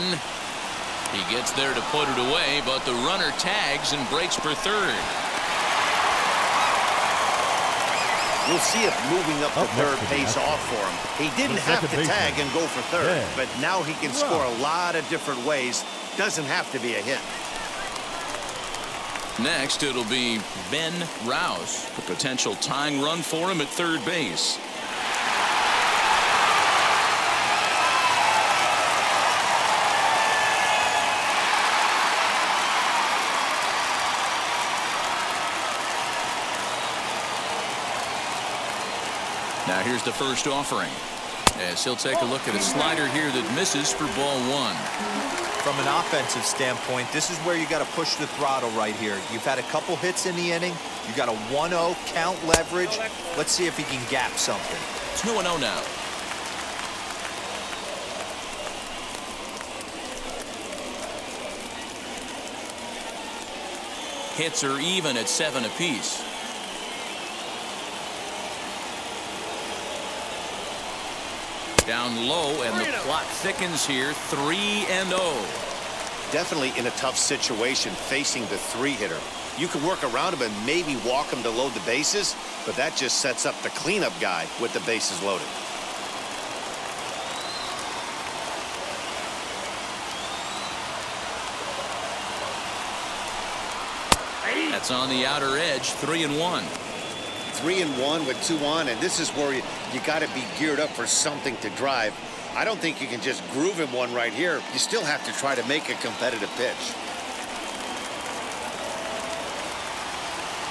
Speaker 1: He gets there to put it away, but the runner tags and breaks for third.
Speaker 3: We'll see if moving up to third pays off for him. He didn't have to tag and go for third, but now he can score a lot of different ways. Doesn't have to be a hit.
Speaker 1: Next, it'll be Ben Rouse. A potential tying run for him at third base. Now here's the first offering, as he'll take a look at a slider here that misses for ball 1.
Speaker 4: From an offensive standpoint, this is where you got to push the throttle right here. You've had a couple hits in the inning. You got a 1-0 count leverage. Let's see if he can gap something.
Speaker 1: 2-0 now. Hits are even at 7 apiece. Down low, and the plot thickens here. 3-0.
Speaker 3: Definitely in a tough situation facing the 3-hitter. You can work around him and maybe walk him to load the bases, but that just sets up the cleanup guy with the bases loaded.
Speaker 1: That's on the outer edge. 3-1.
Speaker 3: 3-1 with 2 on, and this is where you got to be geared up for something to drive. I don't think you can just groove him one right here. You still have to try to make a competitive pitch.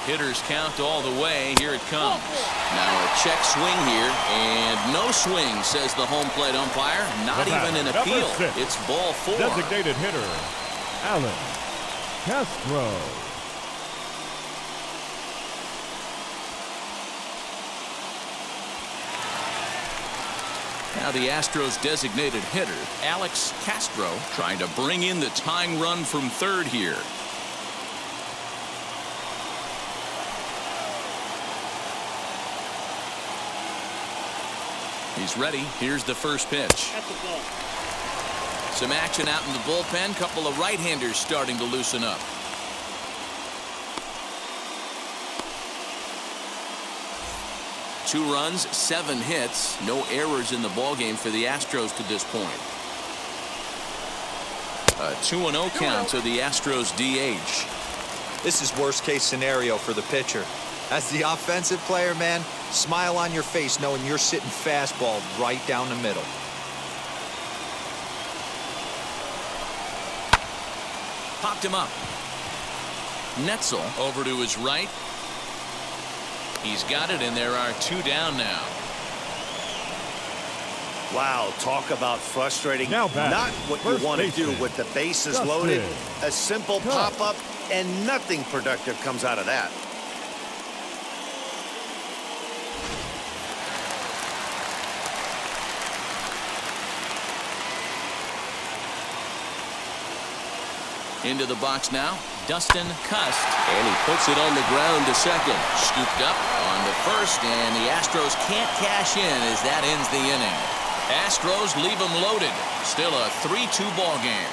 Speaker 1: Hitters count all the way. Here it comes. Now a check swing here, and no swing, says the home plate umpire. Not even an appeal. It's ball 4.
Speaker 2: Designated hitter, Alan Castro.
Speaker 1: Now the Astros designated hitter, Alex Castro, trying to bring in the tying run from third here. He's ready. Here's the first pitch. Some action out in the bullpen. Couple of right-handers starting to loosen up. Two runs, 7 hits, no errors in the ballgame for the Astros to this point. A 2-0 count to the Astros DH.
Speaker 4: This is worst case scenario for the pitcher. As the offensive player, man, smile on your face knowing you're sitting fastball right down the middle.
Speaker 1: Popped him up. Netzel over to his right. He's got it, and there are 2 down now.
Speaker 3: Wow, talk about frustrating.
Speaker 2: Now back,
Speaker 3: Not what you
Speaker 2: first
Speaker 3: want to do
Speaker 2: baseman,
Speaker 3: with the bases
Speaker 2: Dustin.
Speaker 3: loaded. A simple
Speaker 2: Cut.
Speaker 3: pop-up, and nothing productive comes out of that.
Speaker 1: Into the box now, Dustin Cust, and he puts it on the ground to second. Scooped up on the first, and the Astros can't cash in as that ends the inning. Astros leave them loaded. Still a 3-2 ball game.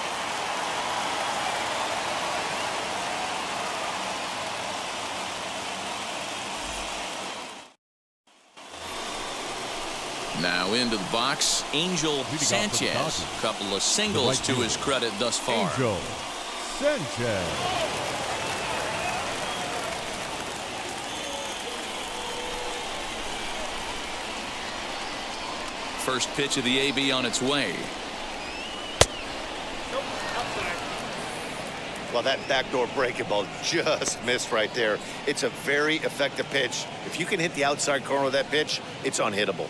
Speaker 1: Now into the box, Angel Sanchez. A couple of singles to his credit thus far.
Speaker 2: Angel Sanchez.
Speaker 1: First pitch of the AB on its way.
Speaker 3: Well, that backdoor breaking ball just missed right there. It's a very effective pitch. If you can hit the outside corner of that pitch, it's unhittable.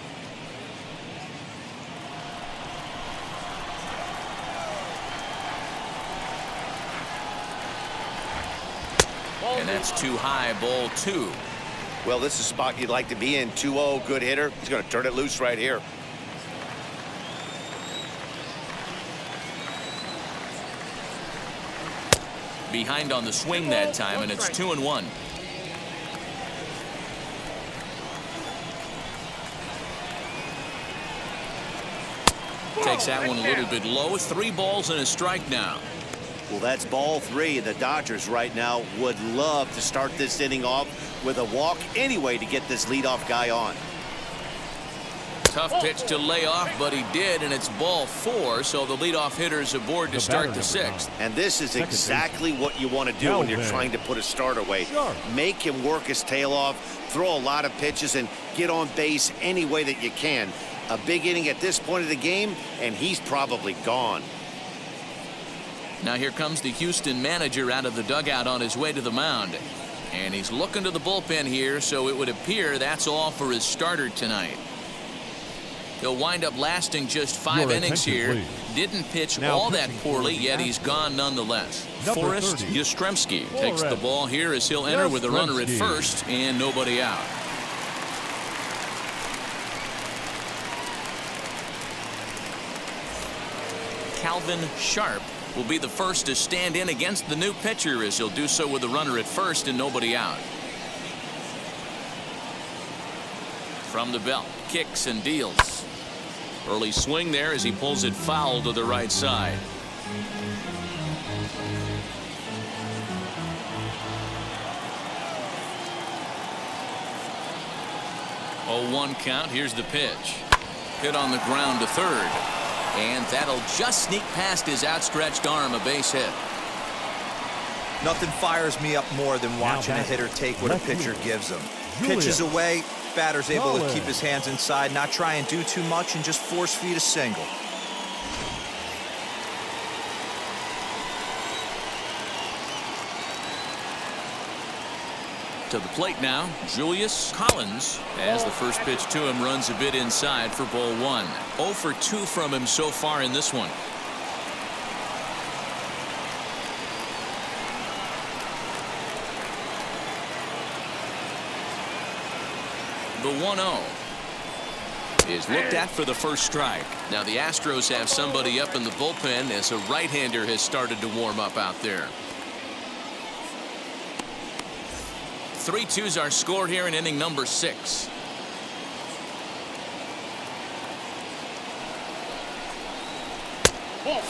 Speaker 1: And that's too high, ball 2.
Speaker 3: Well, this is a spot you'd like to be in. 2-0, good hitter. He's going to turn it loose right here.
Speaker 1: Behind on the swing that time, and it's 2-1. Takes that one a little bit low. 3 balls and a strike now.
Speaker 3: Well, that's ball 3. The Dodgers right now would love to start this inning off with a walk anyway to get this leadoff guy on.
Speaker 1: Tough pitch to lay off, but he did, and it's ball 4, so the leadoff hitter's aboard to start the 6th.
Speaker 3: And this is exactly what you want to do when you're trying to put a starter away. Make him work his tail off, throw a lot of pitches, and get on base any way that you can. A big inning at this point of the game, and he's probably gone.
Speaker 1: Now here comes the Houston manager out of the dugout on his way to the mound. And he's looking to the bullpen here, so it would appear that's all for his starter tonight. He'll wind up lasting just 5 innings here.
Speaker 2: Please.
Speaker 1: Didn't pitch
Speaker 2: Now
Speaker 1: all that
Speaker 2: pitching
Speaker 1: poorly,
Speaker 2: for the
Speaker 1: yet he's gone nonetheless.
Speaker 2: Number
Speaker 1: Forrest
Speaker 2: 30,
Speaker 1: Yastrzemski takes the ball here as he'll enter with a runner at
Speaker 2: Yastrzemski.
Speaker 1: first and nobody out. Calvin Sharp will be the first to stand in against the new pitcher as he'll do so with a runner at first and nobody out. From the belt, kicks and deals. Early swing there as he pulls it foul to the right side. Oh, 1 count. Here's the pitch. Hit on the ground to third. And that'll just sneak past his outstretched arm, a base hit.
Speaker 4: Nothing fires me up more than watching a hitter take what a pitcher gives him. Pitches away, batter's able to keep his hands inside, not try and do too much, and just force feed a single.
Speaker 1: To the plate now, Julius Collins, as the first pitch to him runs a bit inside for ball 1. 0 for 2 from him so far in this one. The 1-0 is looked at for the first strike. Now the Astros have somebody up in the bullpen as a right-hander has started to warm up out there. 3-2s are scored here in inning number 6.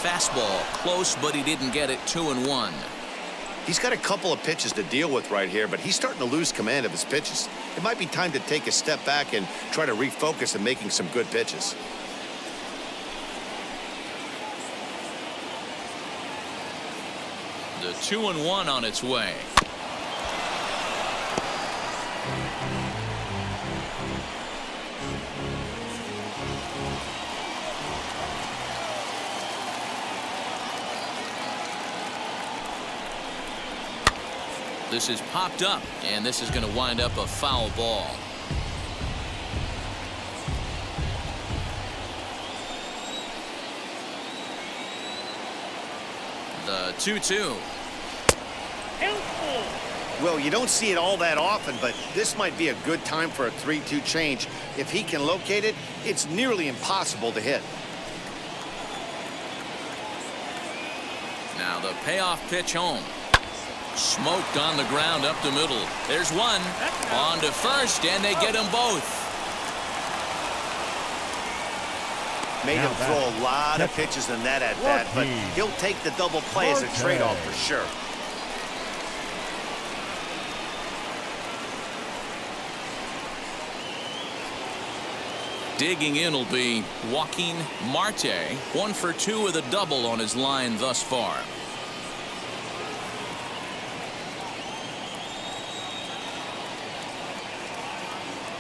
Speaker 1: Fastball close, but he didn't get it. 2-1.
Speaker 3: He's got a couple of pitches to deal with right here, but he's starting to lose command of his pitches. It might be time to take a step back and try to refocus on making some good pitches.
Speaker 1: The 2-1 on its way. This is popped up, and this is going to wind up a foul ball. The 2-2.
Speaker 3: Well, you don't see it all that often, but this might be a good time for a 3-2 change. If he can locate it, it's nearly impossible to hit.
Speaker 1: Now the payoff pitch home. Smoked on the ground up the middle. There's one. On to first, and they get them both.
Speaker 3: Made him throw a lot of pitches in that at-bat, but he'll take the double play as a trade-off for sure.
Speaker 1: Digging in will be Joaquin Marte. 1 for 2 with a double on his line thus far.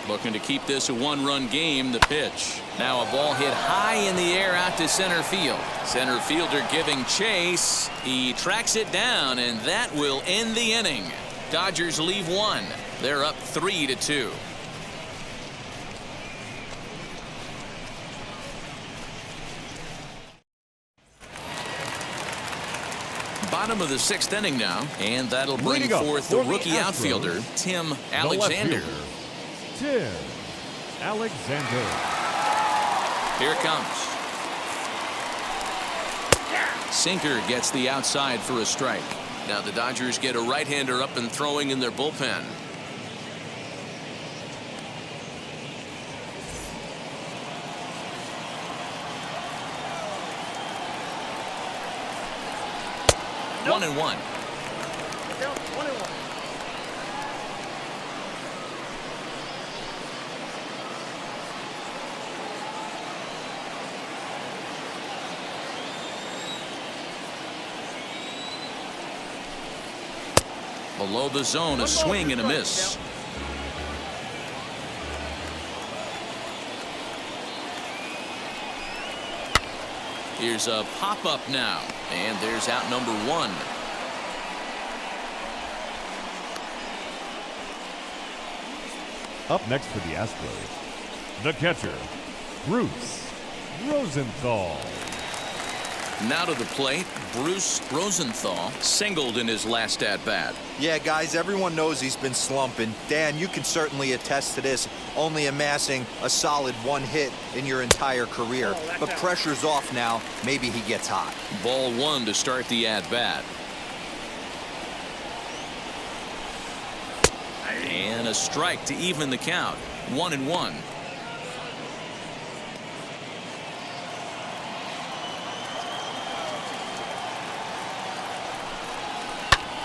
Speaker 1: Looking to keep this a one-run game. The pitch. Now a ball hit high in the air out to center field. Center fielder giving chase. He tracks it down, and that will end the inning. Dodgers leave one. They're up 3-2. Bottom of the 6th inning now, and that'll bring forth the rookie outfielder, Tim Alexander.
Speaker 2: Tim Alexander.
Speaker 1: Here it comes. Sinker gets the outside for a strike. Now the Dodgers get a right-hander up and throwing in their bullpen. Nope. 1-1.
Speaker 5: Count 1-1.
Speaker 1: Below the zone, a swing and a miss. Here's a pop-up now, and there's out number 1.
Speaker 2: Up next for the Astros, the catcher, Bruce Rosenthal.
Speaker 1: Now to the plate, Bruce Rosenthal singled in his last at-bat.
Speaker 4: Yeah, guys, everyone knows he's been slumping. Dan, you can certainly attest to this, only amassing a solid 1 hit in your entire career. But pressure's off now. Maybe he gets hot.
Speaker 1: Ball 1 to start the at-bat. And a strike to even the count. 1-1.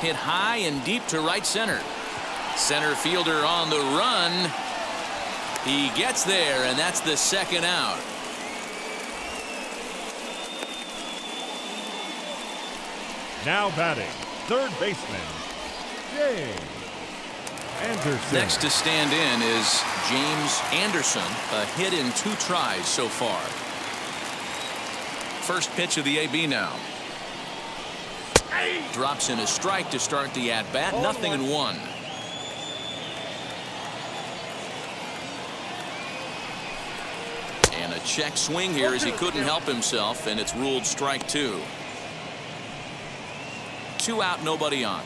Speaker 1: Hit high and deep to right center. Center fielder on the run. He gets there, and that's the 2nd out.
Speaker 2: Now batting, third baseman, James Anderson.
Speaker 1: Next to stand in is James Anderson. A hit in 2 tries so far. First pitch of the AB now. Drops in a strike to start the at-bat. 0-1. And a check swing here as he couldn't help himself, and it's ruled strike 2. 2 out, nobody on.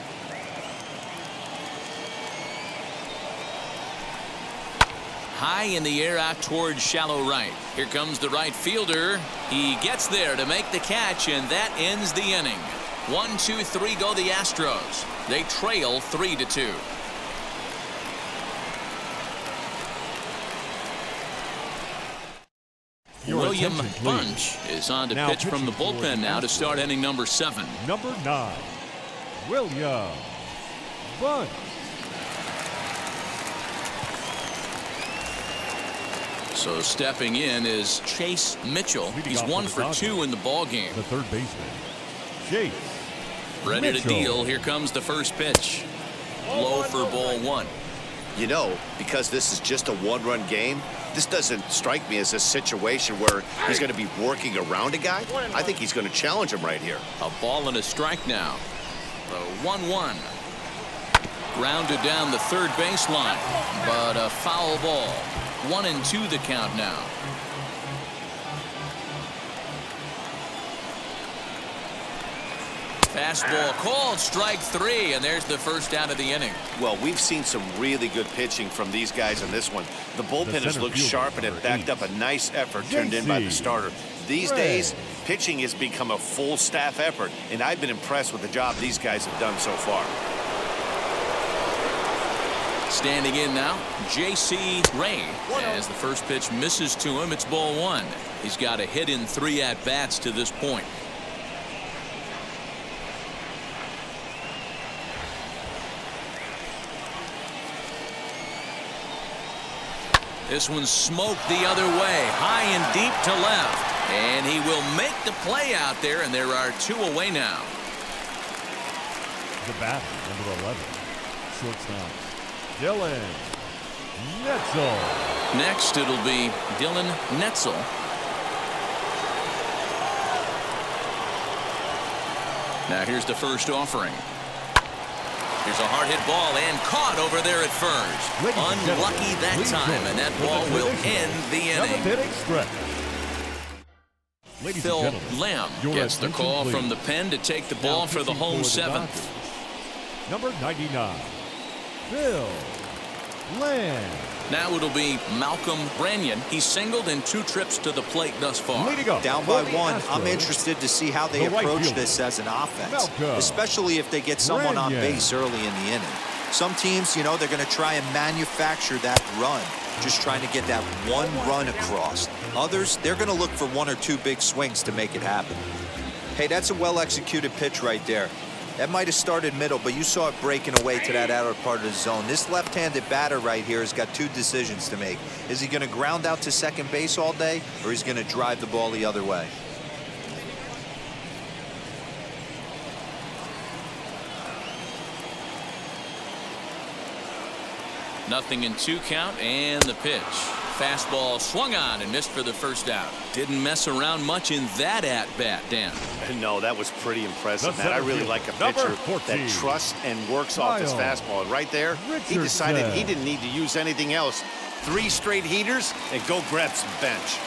Speaker 1: High in the air out towards shallow right. Here comes the right fielder. He gets there to make the catch, and that ends the inning. 1, 2, 3 go the Astros. They trail 3-2. William Bunch is on to pitch from the bullpen now to start inning number 7.
Speaker 2: Number 9, William Bunch.
Speaker 1: So stepping in is Chase Mitchell. He's 1 for 2 in the ball game.
Speaker 2: The third baseman, Chase
Speaker 1: Ready
Speaker 2: Mitchell.
Speaker 1: to deal. Here comes the first pitch. Low for ball 1.
Speaker 3: You know, because this is just a 1-run game, this doesn't strike me as a situation where he's going to be working around a guy. I think he's going to challenge him right here.
Speaker 1: A ball and a strike now. The 1-1. Grounded down the third baseline, but a foul ball. 1-2 the count now. Fastball called, strike 3, and there's the first out of the inning.
Speaker 3: Well, we've seen some really good pitching from these guys in this one. The bullpen has looked sharp and it backed up a nice effort turned in by the starter. These days, pitching has become a full staff effort, and I've been impressed with the job these guys have done so far.
Speaker 1: Standing in now, J.C. Ray. As the first pitch misses to him, it's ball 1. He's got a hit in 3 at-bats to this point. This one's smoked the other way, high and deep to left. And he will make the play out there, and there are 2 away now.
Speaker 2: The batter, number 11, shortstop, Dylan Netzel.
Speaker 1: Next, it'll be Dylan Netzel. Now here's the first offering. Here's a hard hit ball and caught over there at first. Unlucky that time, and that ball will end the inning. Phil Lamb gets the call from the pen to take the ball for the home 7th.
Speaker 2: Number 99, Phil Lamb.
Speaker 1: Now it'll be Malcolm Branyan. He's singled in 2 trips to the plate thus far.
Speaker 4: Down by 1. I'm interested to see how they approach this as an offense, especially if they get someone on base early in the inning. Some teams, you know, they're going to try and manufacture that run, just trying to get that one run across. Others, they're going to look for 1 or 2 big swings to make it happen. Hey, that's a well-executed pitch right there. That might have started middle, but you saw it breaking away to that outer part of the zone. This left-handed batter right here has got 2 decisions to make. Is he going to ground out to second base all day, or is he going to drive the ball the other way?
Speaker 1: Nothing in 2 count, and the pitch. Fastball swung on and missed for the first out. Didn't mess around much in that at-bat, Dan.
Speaker 3: No, that was pretty impressive, man. I really like a pitcher that trusts and works off his fastball. And right there, he decided he didn't need to use anything else. 3 straight heaters and go grab some bench.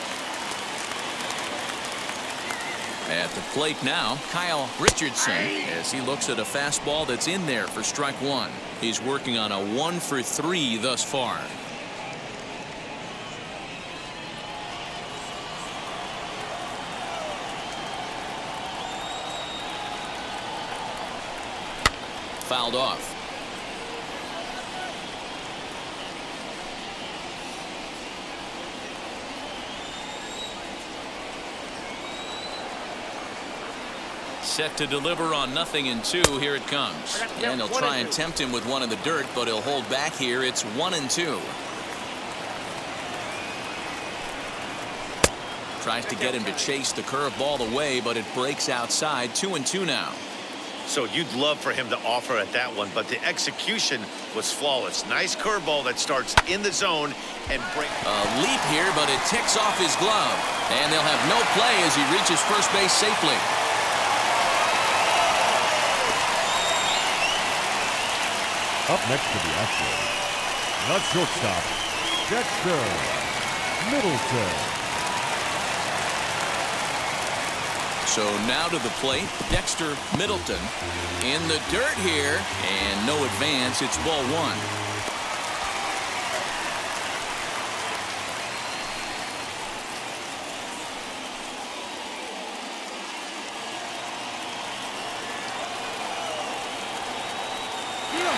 Speaker 1: At the plate now, Kyle Richardson, as he looks at a fastball that's in there for strike 1. He's working on a 1 for 3 thus far. Fouled off. Set to deliver on 0-2. Here it comes. And he'll try and tempt him with one in the dirt, but he'll hold back here. It's 1-2. Tries to get him to chase the curveball away, but it breaks outside. 2-2 now.
Speaker 3: So you'd love for him to offer at that one, but the execution was flawless. Nice curveball that starts in the zone and break.
Speaker 1: A leap here, but it ticks off his glove. And they'll have no play as he reaches first base safely.
Speaker 2: Up next to the Astros, the shortstop, Dexter Middleton.
Speaker 1: So now to the plate, Dexter Middleton in the dirt here, and no advance. It's ball 1.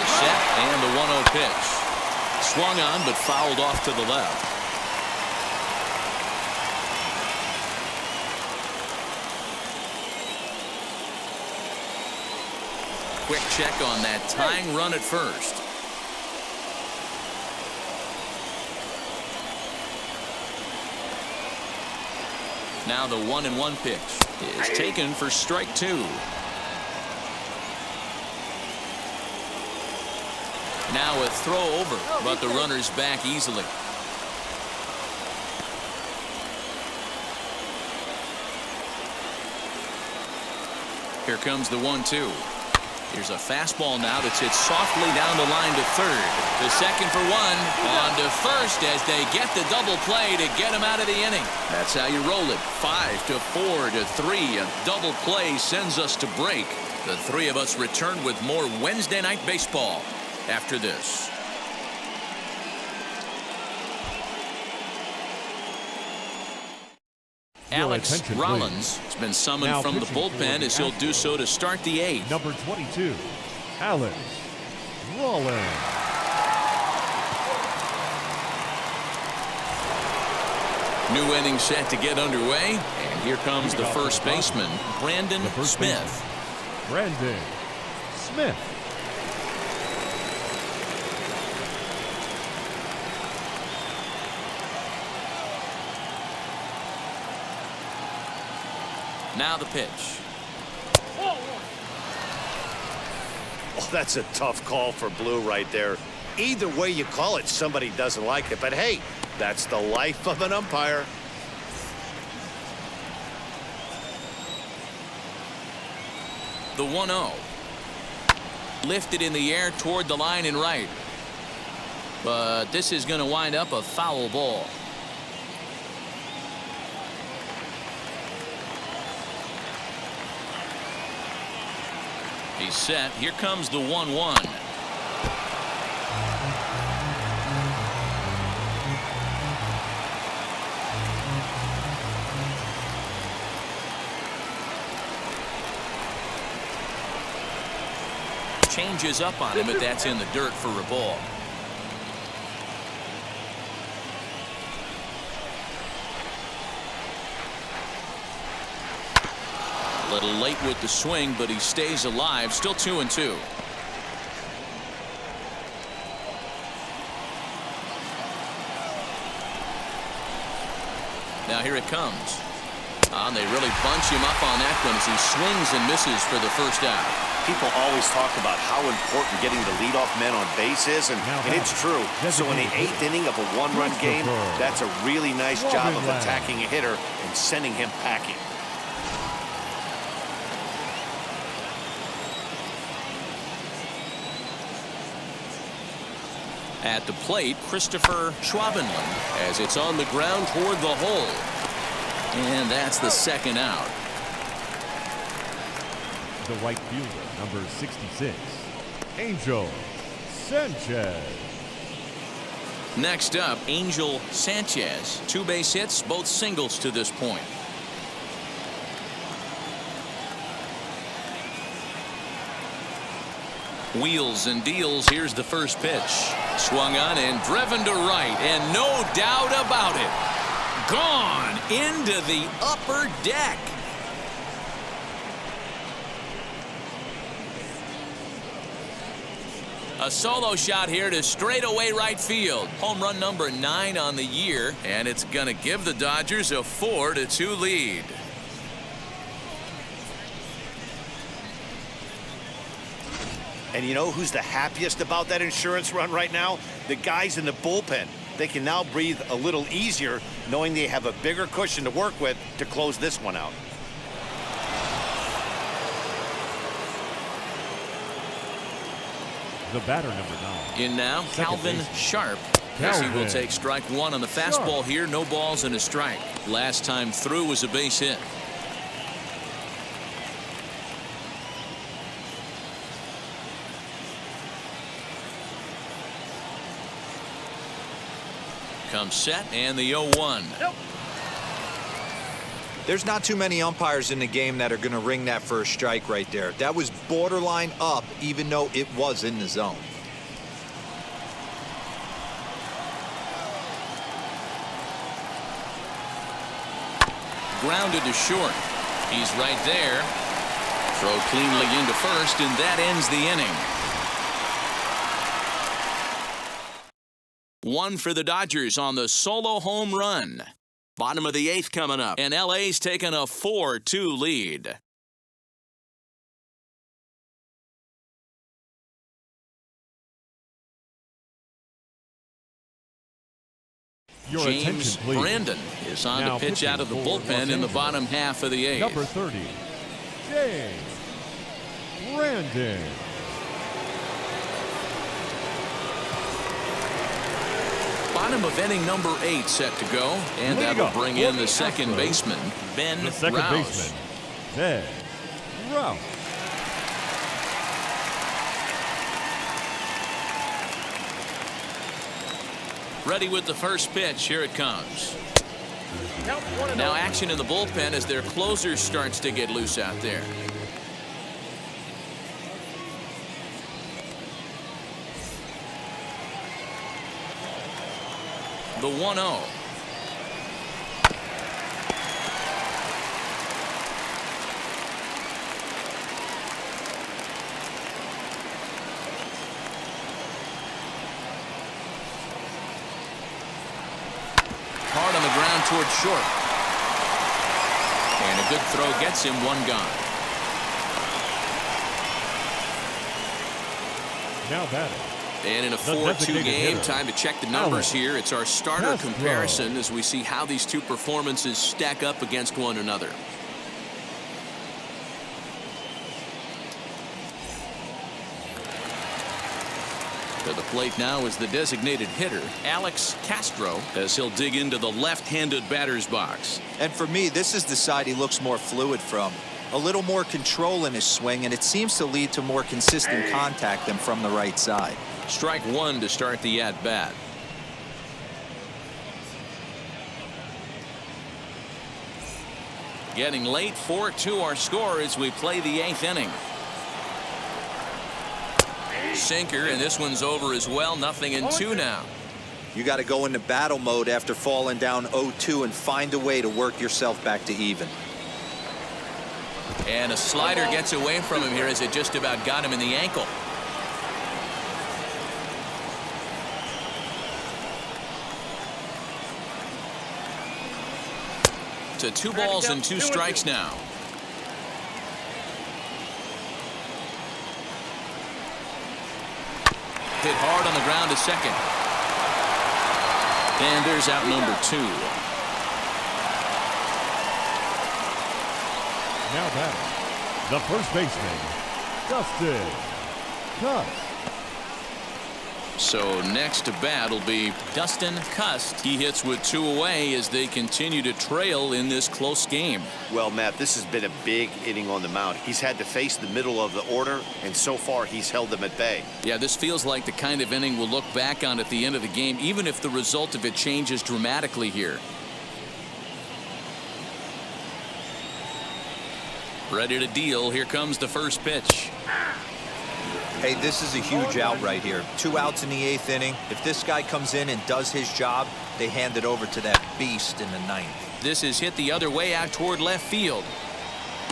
Speaker 1: Set and the 1-0 pitch. Swung on but fouled off to the left. Quick check on that tying run at first. Now the 1-1 pitch is taken for strike 2. Now a throw over, but the runner's back easily. Here comes the 1-2. Here's a fastball now that's hit softly down the line to third. To second for 1. On to first as they get the double play to get him out of the inning. That's how you roll it. 5-4-3. A double play sends us to break. The three of us return with more Wednesday Night Baseball after this. Alex Rollins has been summoned from the bullpen as he'll do so to start the eighth.
Speaker 2: Number 22, Alex Rollins.
Speaker 1: New inning set to get underway, and here comes the first baseman, Brandon Smith.
Speaker 2: Brandon Smith.
Speaker 1: Now the pitch.
Speaker 3: Oh, that's a tough call for Blue right there. Either way you call it, somebody doesn't like it. But hey, that's the life of an umpire.
Speaker 1: The 1-0. Lifted in the air toward the line and right. But this is going to wind up a foul ball. He's set. Here comes the 1-1. Changes up on him, but that's in the dirt for a ball. A little late with the swing, but he stays alive. Still 2-2. Now here it comes. And they really bunch him up on that one as he swings and misses for the first out.
Speaker 3: People always talk about how important getting the leadoff man on base is, and it's true. So in the 8th inning of a one-run game, that's a really nice job of attacking a hitter and sending him packing.
Speaker 1: At the plate, Christopher Schwabenland as it's on the ground toward the hole. And that's the second out.
Speaker 2: The right fielder, number 66, Angel Sanchez.
Speaker 1: Next up, Angel Sanchez. 2 base hits, both singles to this point. Wheels and deals. Here's the first pitch. Swung on and driven to right, and no doubt about it, gone into the upper deck. A solo shot here to straightaway right field. Home run number 9 on the year, and it's going to give the Dodgers a 4-2 lead.
Speaker 3: And you know who's the happiest about that insurance run right now? The guys in the bullpen. They can now breathe a little easier knowing they have a bigger cushion to work with to close this one out.
Speaker 2: The batter, number 9.
Speaker 1: In now, Calvin Sharp. As he will take strike 1 on the fastball here. No balls and a strike. Last time through was a base hit. Comes set and the 0-1.
Speaker 4: There's not too many umpires in the game that are going to ring that first strike right there. That was borderline up, even though it was in the zone.
Speaker 1: Grounded to short. He's right there. Throw cleanly into first, and that ends the inning. 1 for the Dodgers on the solo home run. Bottom of the 8th coming up, and LA's taking a 4-2 lead. James Brandon is on to pitch out of the bullpen in the bottom half of the 8th.
Speaker 2: Number 30, James Brandon.
Speaker 1: Bottom of inning number 8 set to go, and that'll bring in the second baseman, Ben Rouse.
Speaker 2: Ben Rouse.
Speaker 1: Ready with the first pitch. Here it comes. Now action in the bullpen as their closer starts to get loose out there. The 1-0. Hard on the ground towards short. And a good throw gets him one gone.
Speaker 2: Now batting.
Speaker 1: And in a 4-2 game, time to check the numbers here. It's our starter
Speaker 2: Castro.
Speaker 1: comparison as we see how these two performances stack up against one another. To the plate now is the designated hitter, Alex Castro, as he'll dig into the left-handed batter's box.
Speaker 4: And for me, this is the side he looks more fluid from. A little more control in his swing, and it seems to lead to more consistent contact than from the right side.
Speaker 1: Strike one to start the at-bat. Getting late, 4-2 our score as we play the 8th inning. Sinker, and this one's over as well. 0-2 now.
Speaker 4: You got to go into battle mode after falling down 0-2 and find a way to work yourself back to even.
Speaker 1: And a slider gets away from him here as it just about got him in the ankle. To 2 balls and 2 strikes now. Hit hard on the ground to second. And there's out number 2.
Speaker 2: Now batting. The first baseman, Dustin Cust.
Speaker 1: So next to bat will be Dustin Cust. He hits with 2 away as they continue to trail in this close game.
Speaker 3: Well, Matt, this has been a big inning on the mound. He's had to face the middle of the order, and so far he's held them at bay.
Speaker 1: Yeah, this feels like the kind of inning we'll look back on at the end of the game, even if the result of it changes dramatically here. Ready to deal. Here comes the first pitch.
Speaker 4: Hey, this is a huge out right here. 2 outs in the 8th inning. If this guy comes in and does his job, they hand it over to that beast in the 9th.
Speaker 1: This is hit the other way out toward left field.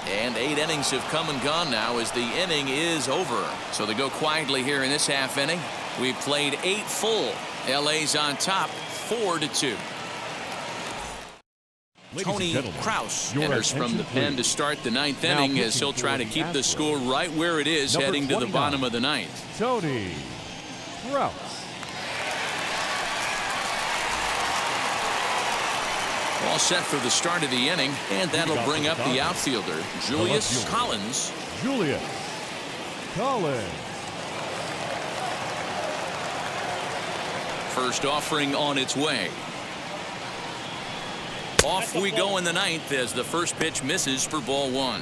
Speaker 1: And 8 innings have come and gone now as the inning is over. So they go quietly here in this half inning. We've played 8 full. LA's on top 4-2. Tony Rouse enters from the pen to start the 9th inning as he'll try to keep the score right where it is heading to the bottom of the 9th.
Speaker 2: Tony Rouse.
Speaker 1: All set for the start of the inning, and that'll bring up the outfielder, Julius Collins.
Speaker 2: Julius Collins.
Speaker 1: First offering on its way. Off we go in the 9th as the first pitch misses for ball 1.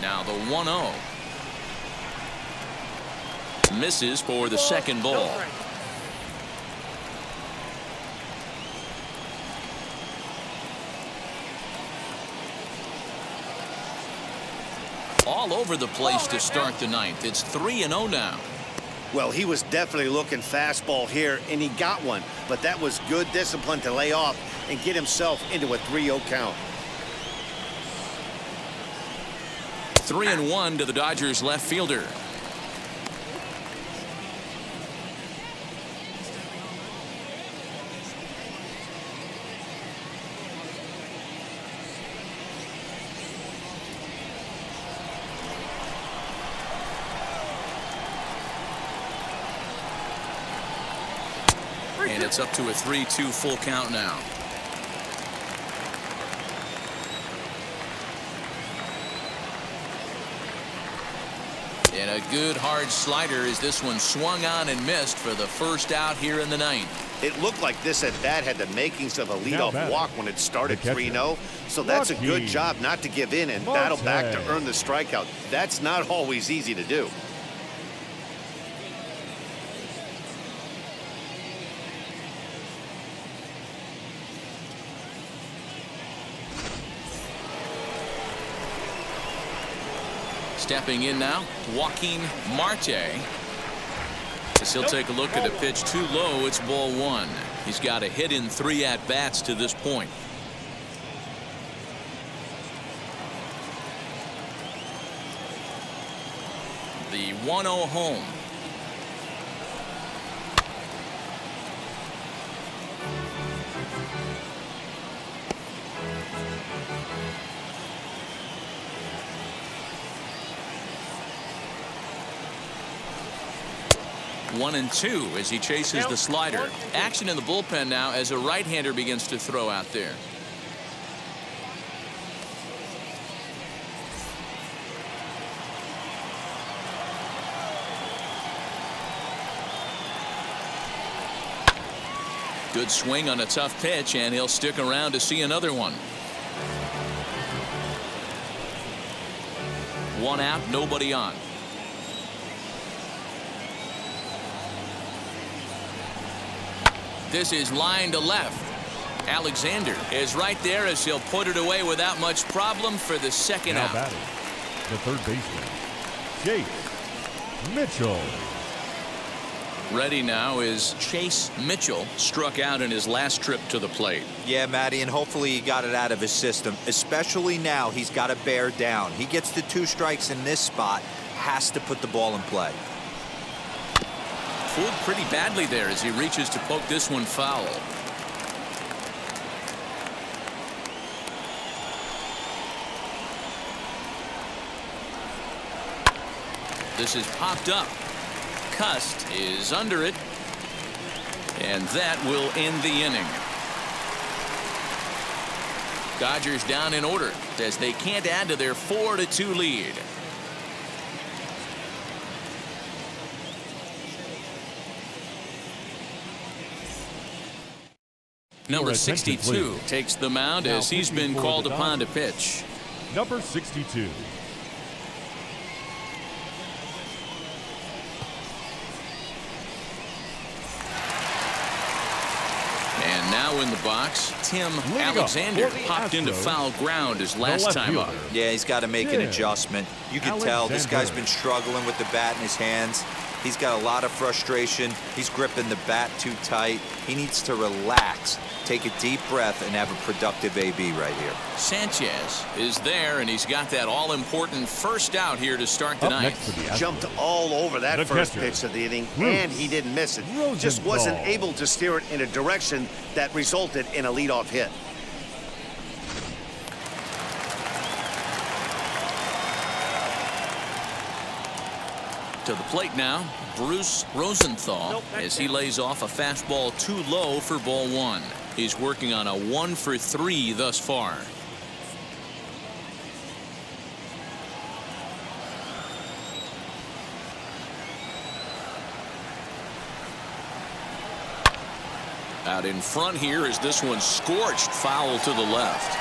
Speaker 1: Now the 1-0. Misses for the second ball. All over the place to start the 9th. It's 3-0 now.
Speaker 3: Well, he was definitely looking fastball here, and he got one. But that was good discipline to lay off and get himself into a 3-0 count.
Speaker 1: 3-1 to the Dodgers left fielder. And it's up to a 3-2 full count now. And a good hard slider as this one swung on and missed for the first out here in the ninth.
Speaker 3: It looked like this at bat had the makings of a leadoff walk when it started 3-0. So that's a good job not to give in and battle back to earn the strikeout. That's not always easy to do.
Speaker 1: Stepping in now, Joaquin Marte. As he'll take a look at a pitch too low, it's ball one. He's got a hit in 3 at-bats to this point. The 1-0 home. One and two as he chases the slider. Action in the bullpen now as a right-hander begins to throw out there. Good swing on a tough pitch, and he'll stick around to see another one. 1 out, nobody on. This is line to left. Alexander is right there as he'll put it away without much problem for the second out.
Speaker 2: Batting, the third baseman, Chase Mitchell.
Speaker 1: Ready now is Chase Mitchell, struck out in his last trip to the plate.
Speaker 4: Yeah, Matty, and hopefully he got it out of his system. Especially now, he's got to bear down. He gets the 2 strikes in this spot, has to put the ball in play.
Speaker 1: Fooled pretty badly there as he reaches to poke this one foul. This is popped up. Cust is under it, and that will end the inning. Dodgers down in order as they can't add to their 4-2 lead. Number 62 takes the mound as he's been called upon to pitch.
Speaker 2: Number 62.
Speaker 1: And now in the box, Tim Alexander popped into foul ground his last time up.
Speaker 4: Yeah, he's got to make an adjustment. You can tell this guy's been struggling with the bat in his hands. He's got a lot of frustration. He's gripping the bat too tight. He needs to relax, take a deep breath, and have a productive AB right here.
Speaker 1: Sanchez is there, and he's got that all-important first out here to start the ninth.
Speaker 3: He jumped all over that first pitch of the inning, and he didn't miss it. Just wasn't able to steer it in a direction that resulted in a leadoff hit.
Speaker 1: To the plate now, Bruce Rosenthal as he lays off a fastball too low for ball one. He's working on a 1-for-3 thus far. Out in front here is this one scorched foul to the left.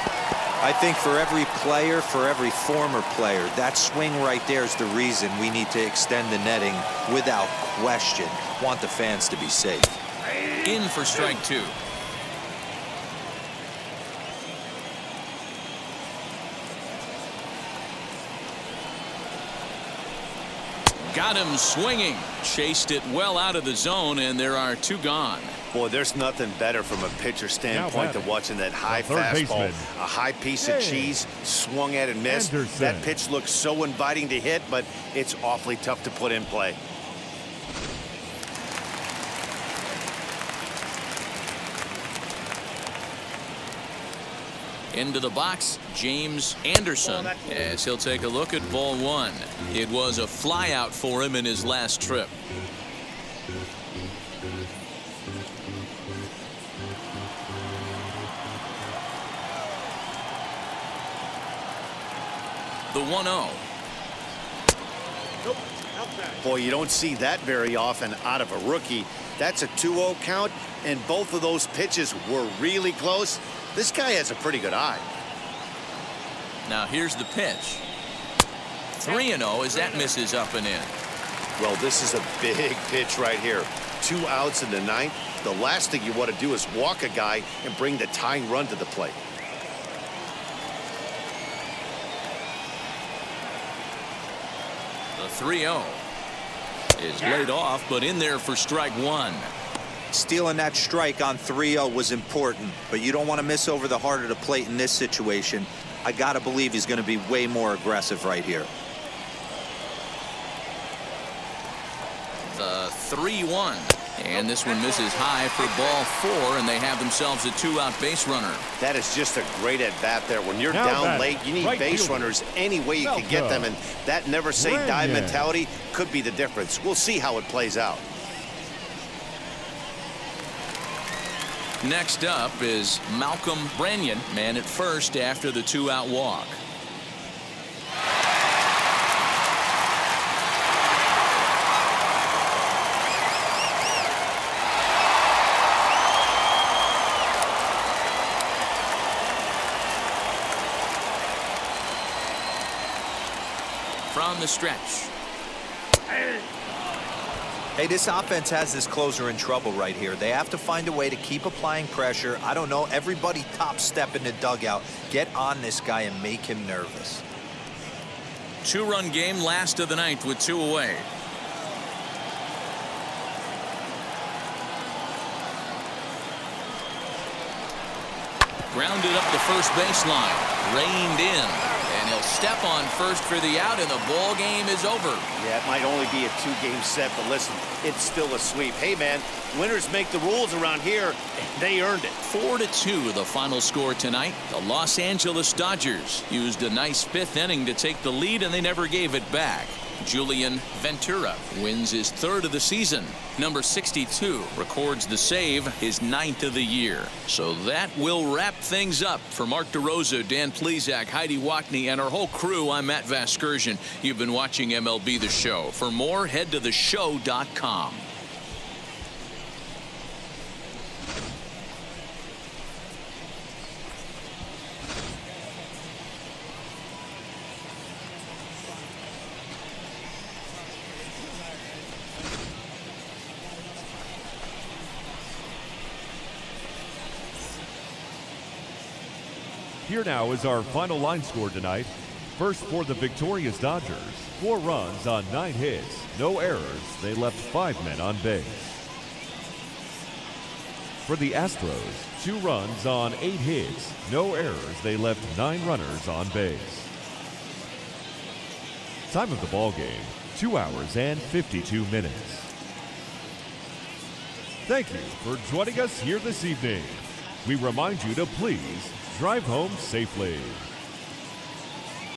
Speaker 4: I think for every player, for every former player, that swing right there is the reason we need to extend the netting without question. Want the fans to be safe.
Speaker 1: In for strike 2. Got him swinging. Chased it well out of the zone, and there are 2 gone.
Speaker 3: Boy, there's nothing better from a pitcher standpoint than watching that high fastball, a high piece of cheese, swung at and missed. That pitch looks so inviting to hit, but it's awfully tough to put in play.
Speaker 1: Into the box, James Anderson, as he'll take a look at ball one. It was a flyout for him in his last trip. The 1-0.
Speaker 3: Boy, you don't see that very often out of a rookie. That's a 2-0 count, and both of those pitches were really close. This guy has a pretty good eye.
Speaker 1: Now here's the pitch. 3-0 as that misses up and in.
Speaker 3: Well, this is a big pitch right here. 2 outs in the ninth. The last thing you want to do is walk a guy and bring the tying run to the plate.
Speaker 1: The 3-0 is laid off, but in there for strike one.
Speaker 4: Stealing that strike on 3-0 was important, but you don't want to miss over the heart of the plate in this situation. I got to believe he's going to be way more aggressive right here.
Speaker 1: The 3-1. And this one misses high for ball 4, and they have themselves a 2-out base runner.
Speaker 3: That is just a great at-bat there. When you're
Speaker 2: Now
Speaker 3: down
Speaker 2: batting,
Speaker 3: late, you need
Speaker 2: right
Speaker 3: base
Speaker 2: fielder,
Speaker 3: runners any way you can get them, and that never-say-die
Speaker 2: Branyan.
Speaker 3: mentality could be the difference. We'll see how it plays out.
Speaker 1: Next up is Malcolm Branyan, man at first after the 2-out walk. From the stretch.
Speaker 4: Hey, this offense has this closer in trouble right here. They have to find a way to keep applying pressure. I don't know, everybody top step in the dugout. Get on this guy and make him nervous.
Speaker 1: 2-run game, last of the ninth with 2 away. Grounded up the first baseline, reined in. And he'll step on first for the out, and the ball game is over.
Speaker 3: Yeah, it might only be a 2-game set, but listen, it's still a sweep. Hey, man, winners make the rules around here, and they earned it.
Speaker 1: 4-2, the final score tonight. The Los Angeles Dodgers used a nice 5th inning to take the lead, and they never gave it back. Julian Ventura wins his 3rd of the season. Number 62 records the save, his 9th of the year. So that will wrap things up. For Mark DeRosa, Dan Plesac, Heidi Watney, and our whole crew, I'm Matt Vasgersian. You've been watching MLB The Show. For more, head to theshow.com.
Speaker 2: Here now is our final line score tonight. First for the victorious Dodgers, 4 runs on 9 hits, no errors. They left 5 men on base. For the Astros, 2 runs on 8 hits, no errors. They left 9 runners on base. Time of the ball game, 2 hours and 52 minutes. Thank you for joining us here this evening. We remind you to please drive home safely.